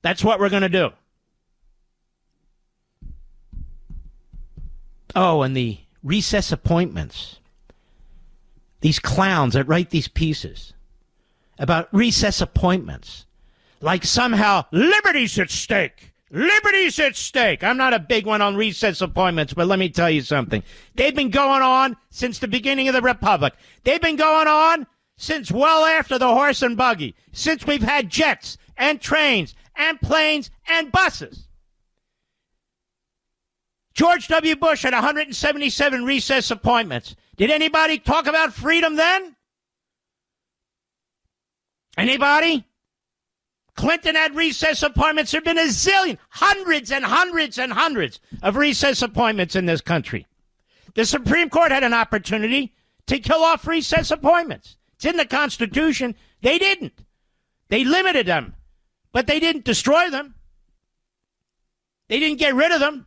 That's what we're going to do. Oh, and the recess appointments. These clowns that write these pieces. about recess appointments. Like somehow liberty's at stake. Liberty's at stake. I'm not a big one on recess appointments, but let me tell you something. They've been going on since the beginning of the Republic. They've been going on since well after the horse and buggy, since we've had jets and trains and planes and buses. George W. Bush had 177 recess appointments. Did anybody talk about freedom then? Anybody? Clinton had recess appointments. There have been a zillion, hundreds and hundreds and hundreds of recess appointments in this country. The Supreme Court had an opportunity to kill off recess appointments. It's in the Constitution. They didn't. They limited them, but they didn't destroy them. They didn't get rid of them.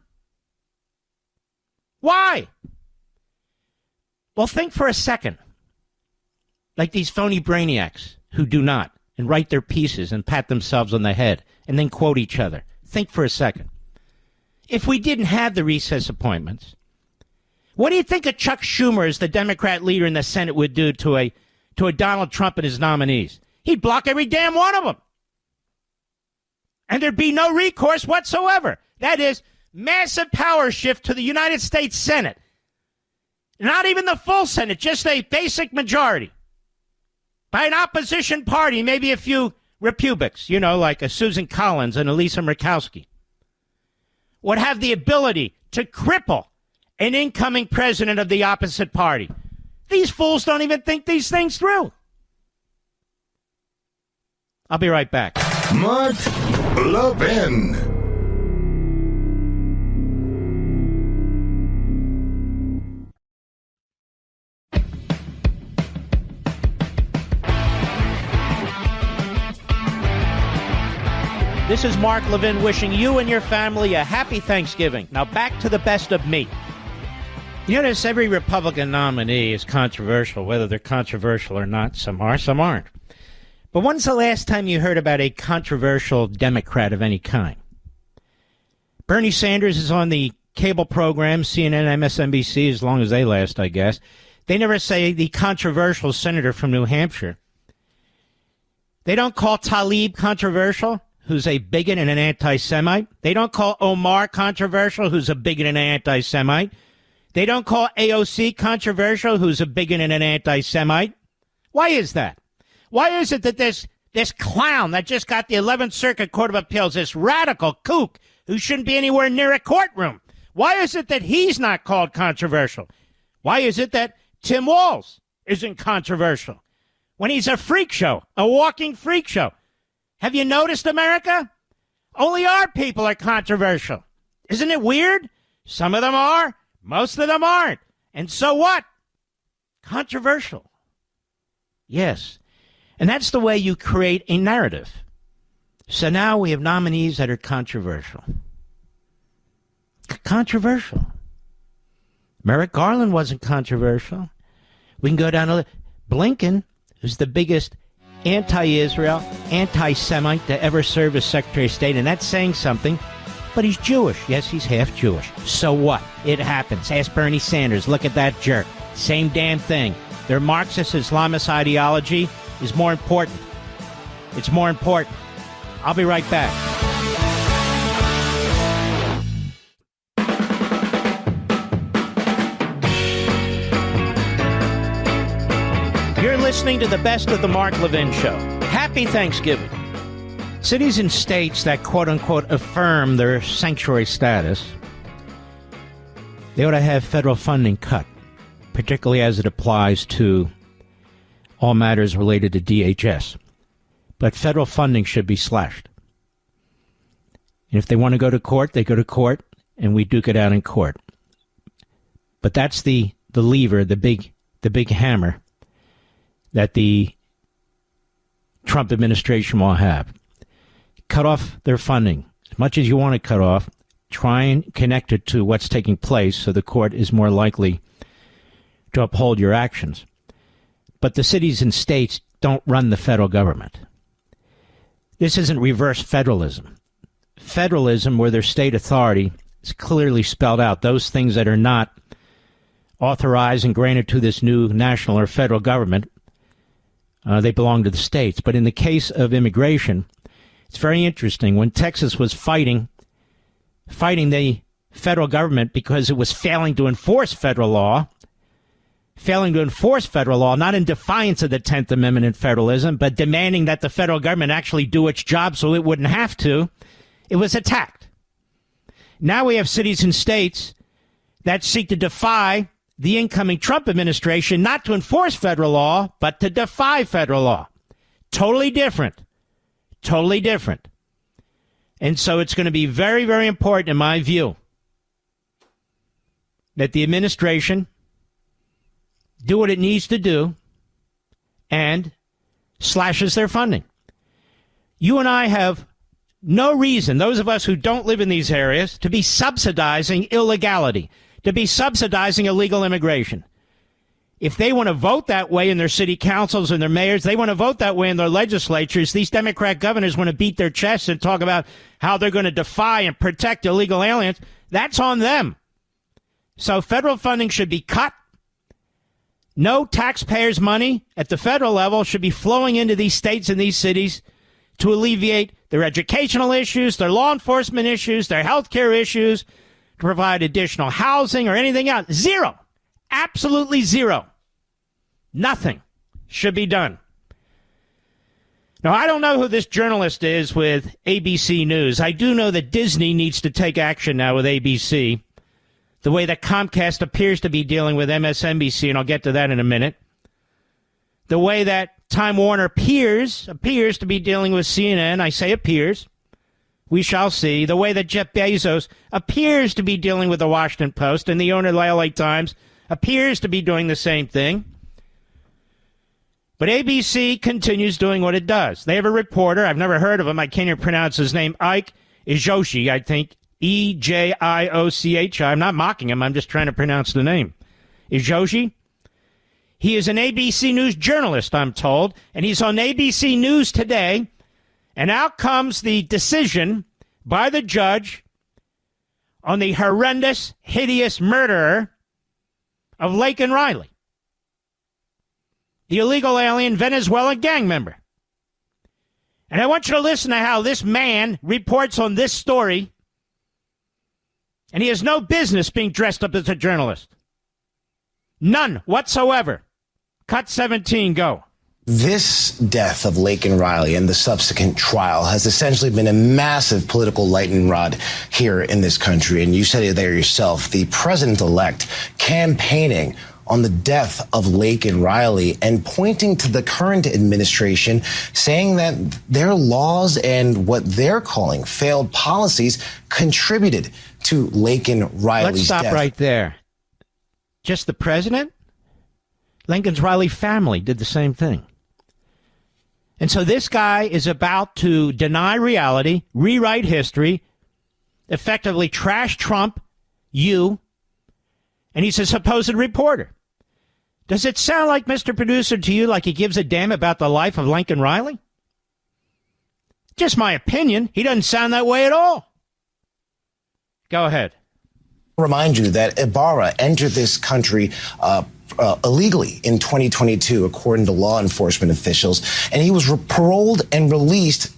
Why? Well, think for a second. Like these phony brainiacs who do not, and write their pieces and pat themselves on the head and then quote each other. Think for a second. If we didn't have the recess appointments, what do you think a Chuck Schumer as the Democrat leader in the Senate would do to a Donald Trump and his nominees? He'd block every damn one of them. And there'd be no recourse whatsoever. That is, massive power shift to the United States Senate. Not even the full Senate, just a basic majority. By an opposition party, maybe a few Republicans, like a Susan Collins and Elisa Murkowski, would have the ability to cripple an incoming president of the opposite party. These fools don't even think these things through. I'll be right back. Mark Levin. This is Mark Levin wishing you and your family a happy Thanksgiving. Now back to the best of me. You notice every Republican nominee is controversial, whether they're controversial or not. Some are, some aren't. But when's the last time you heard about a controversial Democrat of any kind? Bernie Sanders is on the cable program, CNN, MSNBC, as long as they last, I guess. They never say the controversial senator from New Hampshire. They don't call Tlaib controversial, who's a bigot and an anti-Semite. They don't call Omar controversial, who's a bigot and an anti-Semite. They don't call AOC controversial, who's a bigot and an anti-Semite. Why is that? Why is it that this clown that just got the 11th Circuit Court of Appeals, this radical kook who shouldn't be anywhere near a courtroom, why is it that he's not called controversial? Why is it that Tim Walz isn't controversial when he's a freak show, a walking freak show? Have you noticed, America? Only our people are controversial. Isn't it weird? Some of them are. Most of them aren't. And so what? Controversial. Yes. And that's the way you create a narrative. So now we have nominees that are controversial. Controversial. Merrick Garland wasn't controversial. We can go down to Blinken, who's the biggest anti-Israel, anti-Semite to ever serve as Secretary of State, and that's saying something. But he's Jewish. Yes, he's half Jewish. So what? It happens. Ask Bernie Sanders. Look at that jerk. Same damn thing. Their Marxist Islamist ideology is more important. It's more important. I'll be right back. You're listening to the best of the Mark Levin Show. Happy Thanksgiving. Cities and states that quote-unquote affirm their sanctuary status, they ought to have federal funding cut, particularly as it applies to all matters related to DHS. But federal funding should be slashed. And if they want to go to court, they go to court, and we duke it out in court. But that's the lever, the big hammer that the Trump administration will have. Cut off their funding. As much as you want to cut off, try and connect it to what's taking place so the court is more likely to uphold your actions. But the cities and states don't run the federal government. This isn't reverse federalism. Federalism, where there's state authority, is clearly spelled out. Those things that are not authorized and granted to this new national or federal government They belong to the states. But in the case of immigration, it's very interesting. When Texas was fighting the federal government because it was failing to enforce federal law, not in defiance of the 10th Amendment and federalism, but demanding that the federal government actually do its job so it wouldn't have to, it was attacked. Now we have cities and states that seek to defy the incoming Trump administration, not to enforce federal law, but to defy federal law. Totally different. Totally different. And so it's going to be very, very important, in my view, that the administration do what it needs to do and slashes their funding. You and I have no reason, those of us who don't live in these areas, to be subsidizing illegality, to be subsidizing illegal immigration. If they want to vote that way in their city councils and their mayors, they want to vote that way in their legislatures, these Democrat governors want to beat their chests and talk about how they're going to defy and protect illegal aliens. That's on them. So federal funding should be cut. No taxpayers' money at the federal level should be flowing into these states and these cities to alleviate their educational issues, their law enforcement issues, their health care issues, to provide additional housing or anything else. Zero. Absolutely zero. Nothing should be done. Now, I don't know who this journalist is with ABC News. I do know that Disney needs to take action now with ABC, the way that Comcast appears to be dealing with MSNBC, and I'll get to that in a minute. The way that Time Warner appears to be dealing with CNN. I say appears. We shall see. The way that Jeff Bezos appears to be dealing with the Washington Post, and the owner of the LA Times appears to be doing the same thing. But ABC continues doing what it does. They have a reporter. I've never heard of him. I can't even pronounce his name. Ike Ejoshi, I think. Ejiochi. I'm not mocking him. I'm just trying to pronounce the name. Ejoshi. He is an ABC News journalist, I'm told, and he's on ABC News today. And out comes the decision by the judge on the horrendous, hideous murderer of Laken Riley, the illegal alien Venezuelan gang member. And I want you to listen to how this man reports on this story. And he has no business being dressed up as a journalist. None whatsoever. Cut 17, go. This death of Laken Riley and the subsequent trial has essentially been a massive political lightning rod here in this country. And you said it there yourself, the president-elect campaigning on the death of Laken Riley and pointing to the current administration, saying that their laws and what they're calling failed policies contributed to Laken Riley's death. Let's stop right there. Just the president? Lincoln's Riley family did the same thing. And so this guy is about to deny reality, rewrite history, effectively trash Trump, and he's a supposed reporter. Does it sound like, Mr. Producer, to you like he gives a damn about the life of Laken Riley? Just my opinion. He doesn't sound that way at all. Go ahead. Remind you that Ibarra entered this country illegally in 2022, according to law enforcement officials, and he was paroled and released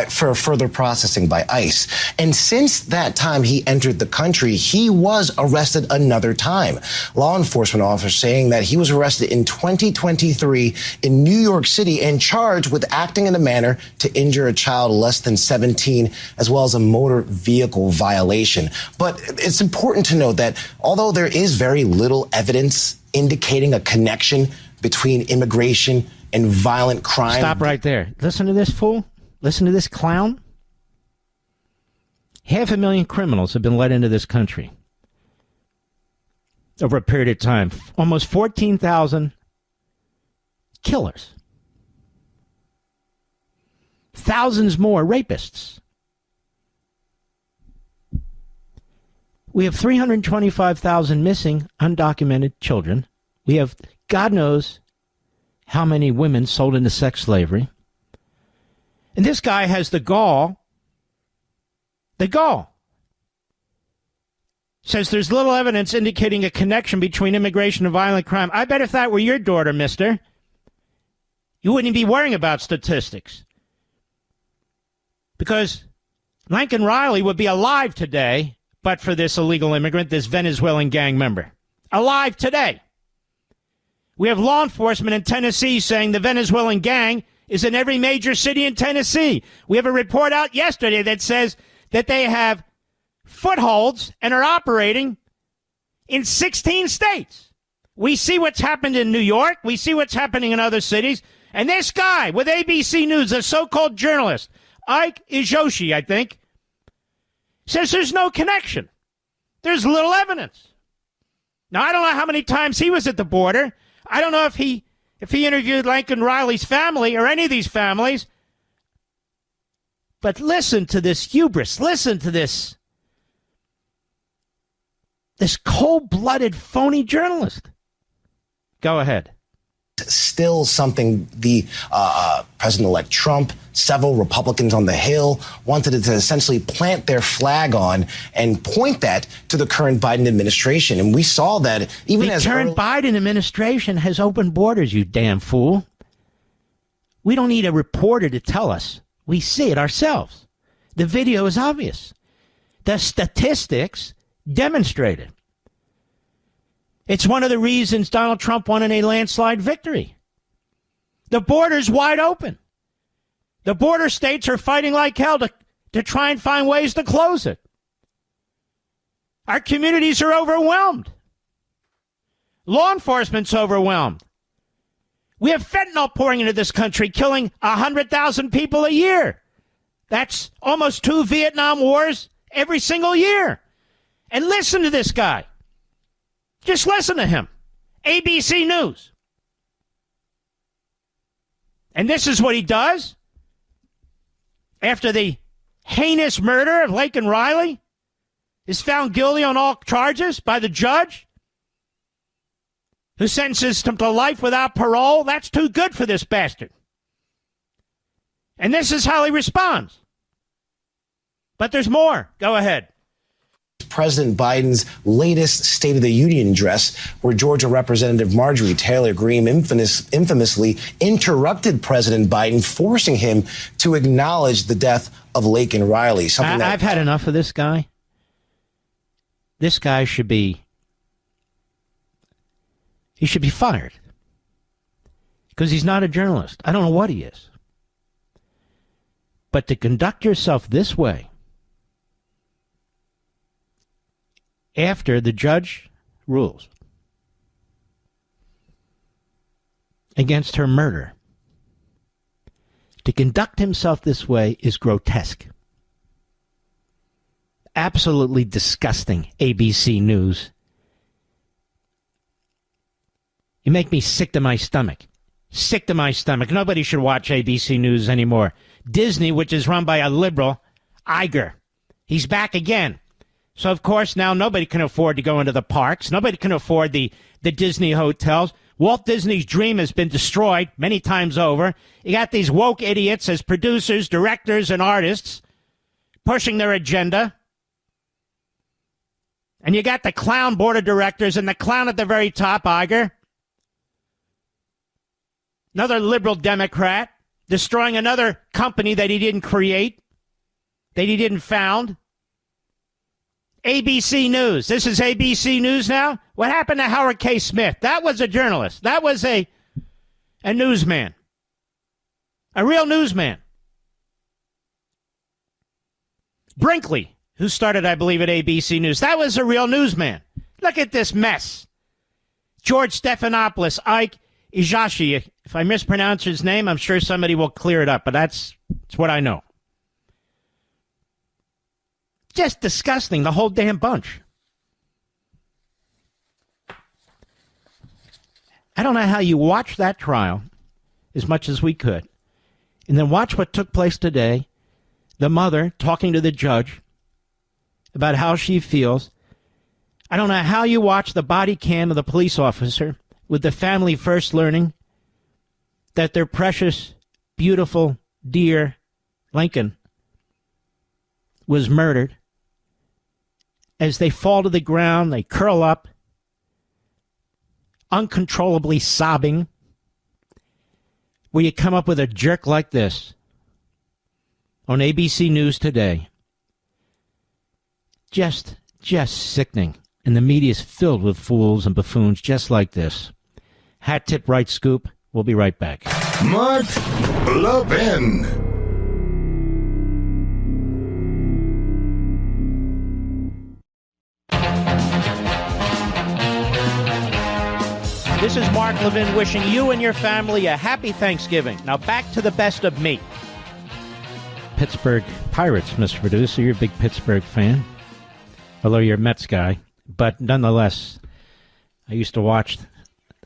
for further processing by ICE. And since that time he entered the country, he was arrested another time. Law enforcement officers saying that he was arrested in 2023 in New York City and charged with acting in a manner to injure a child less than 17, as well as a motor vehicle violation. But it's important to note that although there is very little evidence indicating a connection between immigration and violent crime. Stop right there. Listen to this fool. Listen to this clown. 500,000 criminals have been let into this country over a period of time. Almost 14,000 killers. Thousands more rapists. We have 325,000 missing, undocumented children. We have God knows how many women sold into sex slavery. And this guy has the gall, says there's little evidence indicating a connection between immigration and violent crime. I bet if that were your daughter, mister, You wouldn't be worrying about statistics. Because Lincoln Riley would be alive today, but for this illegal immigrant, this Venezuelan gang member. Alive today. We have law enforcement in Tennessee saying the Venezuelan gang is in every major city in Tennessee. We have a report out yesterday that says that they have footholds and are operating in 16 states. We see what's happened in New York. We see what's happening in other cities. And this guy with ABC News, a so-called journalist, Ike Ijoshi, I think, says there's no connection. There's little evidence. Now, I don't know how many times he was at the border. I don't know if he interviewed Lincoln Riley's family or any of these families. But listen to this hubris. Listen to this cold-blooded, phony journalist. Go ahead. Still something the President-elect Trump, several Republicans on the Hill wanted to essentially plant their flag on and point that to the current Biden administration. And we saw that even as the current Biden administration has opened borders, you damn fool. We don't need a reporter to tell us. We see it ourselves. The video is obvious. The statistics demonstrate it. It's one of the reasons Donald Trump won in a landslide victory. The border's wide open. The border states are fighting like hell to try and find ways to close it. Our communities are overwhelmed. Law enforcement's overwhelmed. We have fentanyl pouring into this country, killing 100,000 people a year. That's almost 2 Vietnam wars every single year. And listen to this guy. Just listen to him. ABC News. And this is what he does after the heinous murder of Lincoln Riley is found guilty on all charges by the judge who sentences him to life without parole. That's too good for this bastard. And this is how he responds. But there's more. Go ahead. President Biden's latest State of the Union address, where Georgia Representative Marjorie Taylor Greene infamously interrupted President Biden, forcing him to acknowledge the death of Lincoln Riley. I've had enough of this guy. This guy should be fired because he's not a journalist. I don't know what he is. But to conduct yourself this way after the judge rules against her murder, to conduct himself this way is grotesque. Absolutely disgusting, ABC News. You make me sick to my stomach. Sick to my stomach. Nobody should watch ABC News anymore. Disney, which is run by a liberal, Iger, he's back again. So, of course, now nobody can afford to go into the parks. Nobody can afford the Disney hotels. Walt Disney's dream has been destroyed many times over. You got these woke idiots as producers, directors, and artists pushing their agenda. And you got the clown board of directors and the clown at the very top, Iger. Another liberal Democrat destroying another company that he didn't create, that he didn't found. ABC News. This is ABC News now? What happened to Howard K. Smith? That was a journalist. That was a newsman. A real newsman. Brinkley, who started, I believe, at ABC News. That was a real newsman. Look at this mess. George Stephanopoulos, Ike Ijoshi. If I mispronounce his name, I'm sure somebody will clear it up, but that's what I know. Just disgusting, the whole damn bunch. I don't know how you watch that trial as much as we could, and then watch what took place today. The mother talking to the judge about how she feels. I don't know how you watch the body cam of the police officer with the family first learning that their precious, beautiful, dear Lincoln was murdered. As they fall to the ground, they curl up, uncontrollably sobbing. where you come up with a jerk like this on ABC News today. Just sickening. And the media is filled with fools and buffoons just like this. Hat tip right scoop. We'll be right back. Mark Levin. This is Mark Levin wishing you and your family a happy Thanksgiving. Now back to the best of me. Pittsburgh Pirates, Mr. Producer. You're a big Pittsburgh fan. Although you're a Mets guy. But nonetheless, I used to watch. The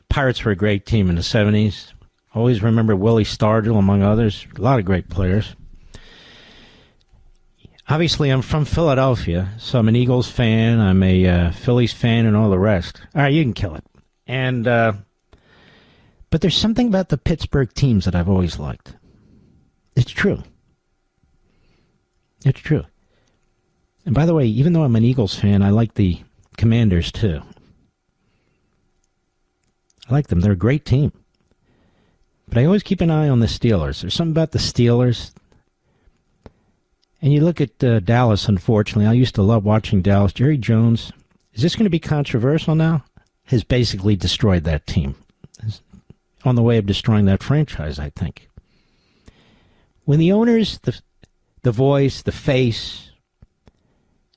Pirates were a great team in the 70s. Always remember Willie Stargell, among others. A lot of great players. Obviously, I'm from Philadelphia, so I'm an Eagles fan. I'm a Phillies fan and all the rest. All right, you can kill it. And but there's something about the Pittsburgh teams that I've always liked. It's true. It's true. And by the way, even though I'm an Eagles fan, I like the Commanders too. I like them. They're a great team. But I always keep an eye on the Steelers. There's something about the Steelers. And you look at Dallas, unfortunately. I used to love watching Dallas. Jerry Jones, is this going to be controversial now? Has basically destroyed that team. Is on the way of destroying that franchise, I think. When the owners, the voice, the face,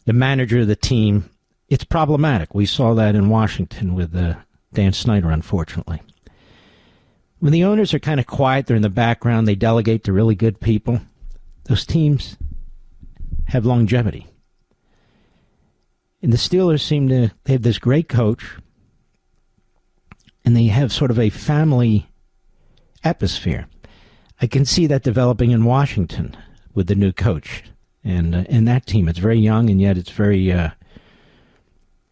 the manager of the team, it's problematic. We saw that in Washington with Dan Snyder, unfortunately. When the owners are kind of quiet, they're in the background, they delegate to really good people, those teams have longevity. And the Steelers they have this great coach, and they have sort of a family atmosphere. I can see that developing in Washington with the new coach. And in that team, it's very young, and yet it's very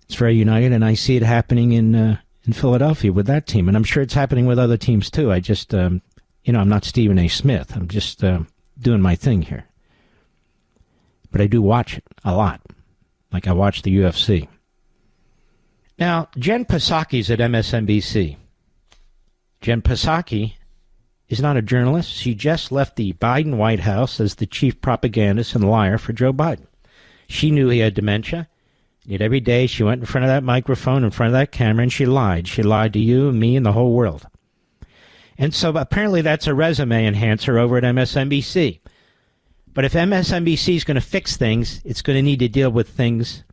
united. And I see it happening in Philadelphia with that team, and I'm sure it's happening with other teams too. I just, I'm not Stephen A. Smith. I'm just doing my thing here. But I do watch it a lot, like I watch the UFC. Now, Jen Psaki's at MSNBC. Jen Psaki is not a journalist. She just left the Biden White House as the chief propagandist and liar for Joe Biden. She knew he had dementia. Yet every day she went in front of that microphone, in front of that camera, and she lied. She lied to you and me and the whole world. And so apparently that's a resume enhancer over at MSNBC. But if MSNBC is going to fix things, it's going to need to deal with things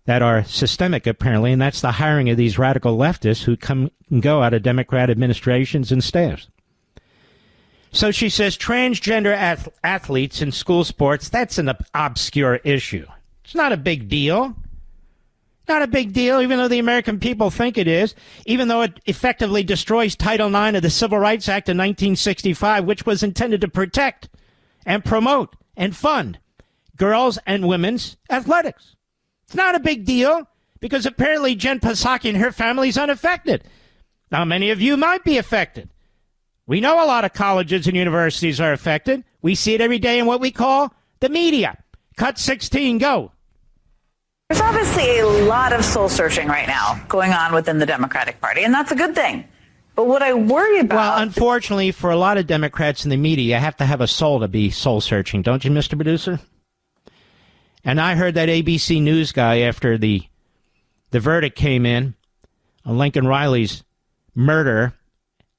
that are systemic, apparently, and that's the hiring of these radical leftists who come and go out of Democrat administrations and staffs. So she says transgender athletes in school sports, that's an obscure issue. It's not a big deal. Not a big deal, even though the American people think it is, even though it effectively destroys Title IX of the Civil Rights Act of 1965, which was intended to protect and promote and fund girls' and women's athletics. It's not a big deal because apparently Jen Psaki and her family is unaffected. Now, many of you might be affected. We know a lot of colleges and universities are affected. We see it every day in what we call the media. Cut 16, go. There's obviously a lot of soul searching right now going on within the Democratic Party, and that's a good thing. But what I worry about... Well, unfortunately, for a lot of Democrats in the media, you have to have a soul to be soul searching, don't you, Mr. Producer? And I heard that ABC News guy, after the verdict came in on Lincoln Riley's murder,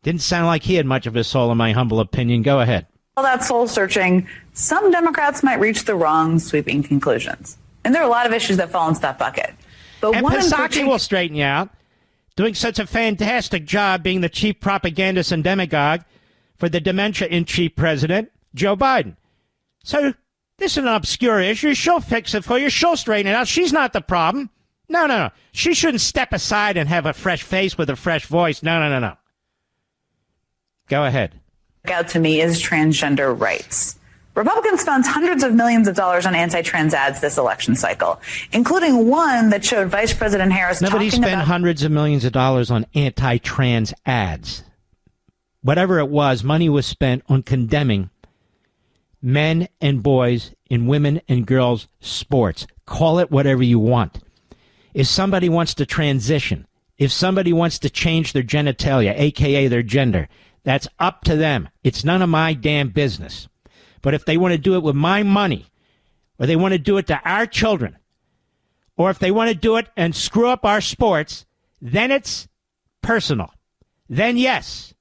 didn't sound like he had much of a soul, in my humble opinion. Go ahead. All that soul searching, some Democrats might reach the wrong sweeping conclusions. And there are a lot of issues that fall into that bucket. But and one Psaki will straighten you out, doing such a fantastic job being the chief propagandist and demagogue for the dementia-in-chief president, Joe Biden. So this is an obscure issue. She'll fix it for you. She'll straighten it out. She's not the problem. No. She shouldn't step aside and have a fresh face with a fresh voice. No. Go ahead. Out to me is transgender rights. Republicans spent hundreds of millions of dollars on anti-trans ads this election cycle, including one that showed Vice President Harris Nobody spent hundreds of millions of dollars on anti-trans ads. Whatever it was, money was spent on condemning men and boys in women and girls' sports. Call it whatever you want. If somebody wants to transition, if somebody wants to change their genitalia, a.k.a. their gender, That's up to them. It's none of my damn business. But if they want to do it with my money, or they want to do it to our children, or if they want to do it and screw up our sports, then it's personal. Then, yes,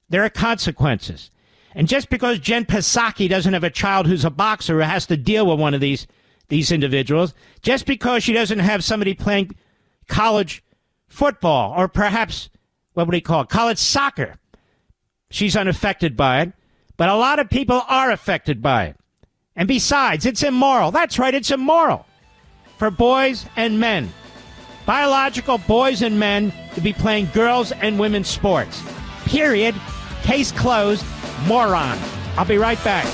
there are consequences. And just because Jen Psaki doesn't have a child who's a boxer who has to deal with one of these individuals, just because she doesn't have somebody playing college football or perhaps, what would he call it, college soccer, she's unaffected by it. But a lot of people are affected by it. And besides, it's immoral. That's right, it's immoral for boys and men, biological boys and men, to be playing girls and women's sports. Period. Case closed. Moron. I'll be right back.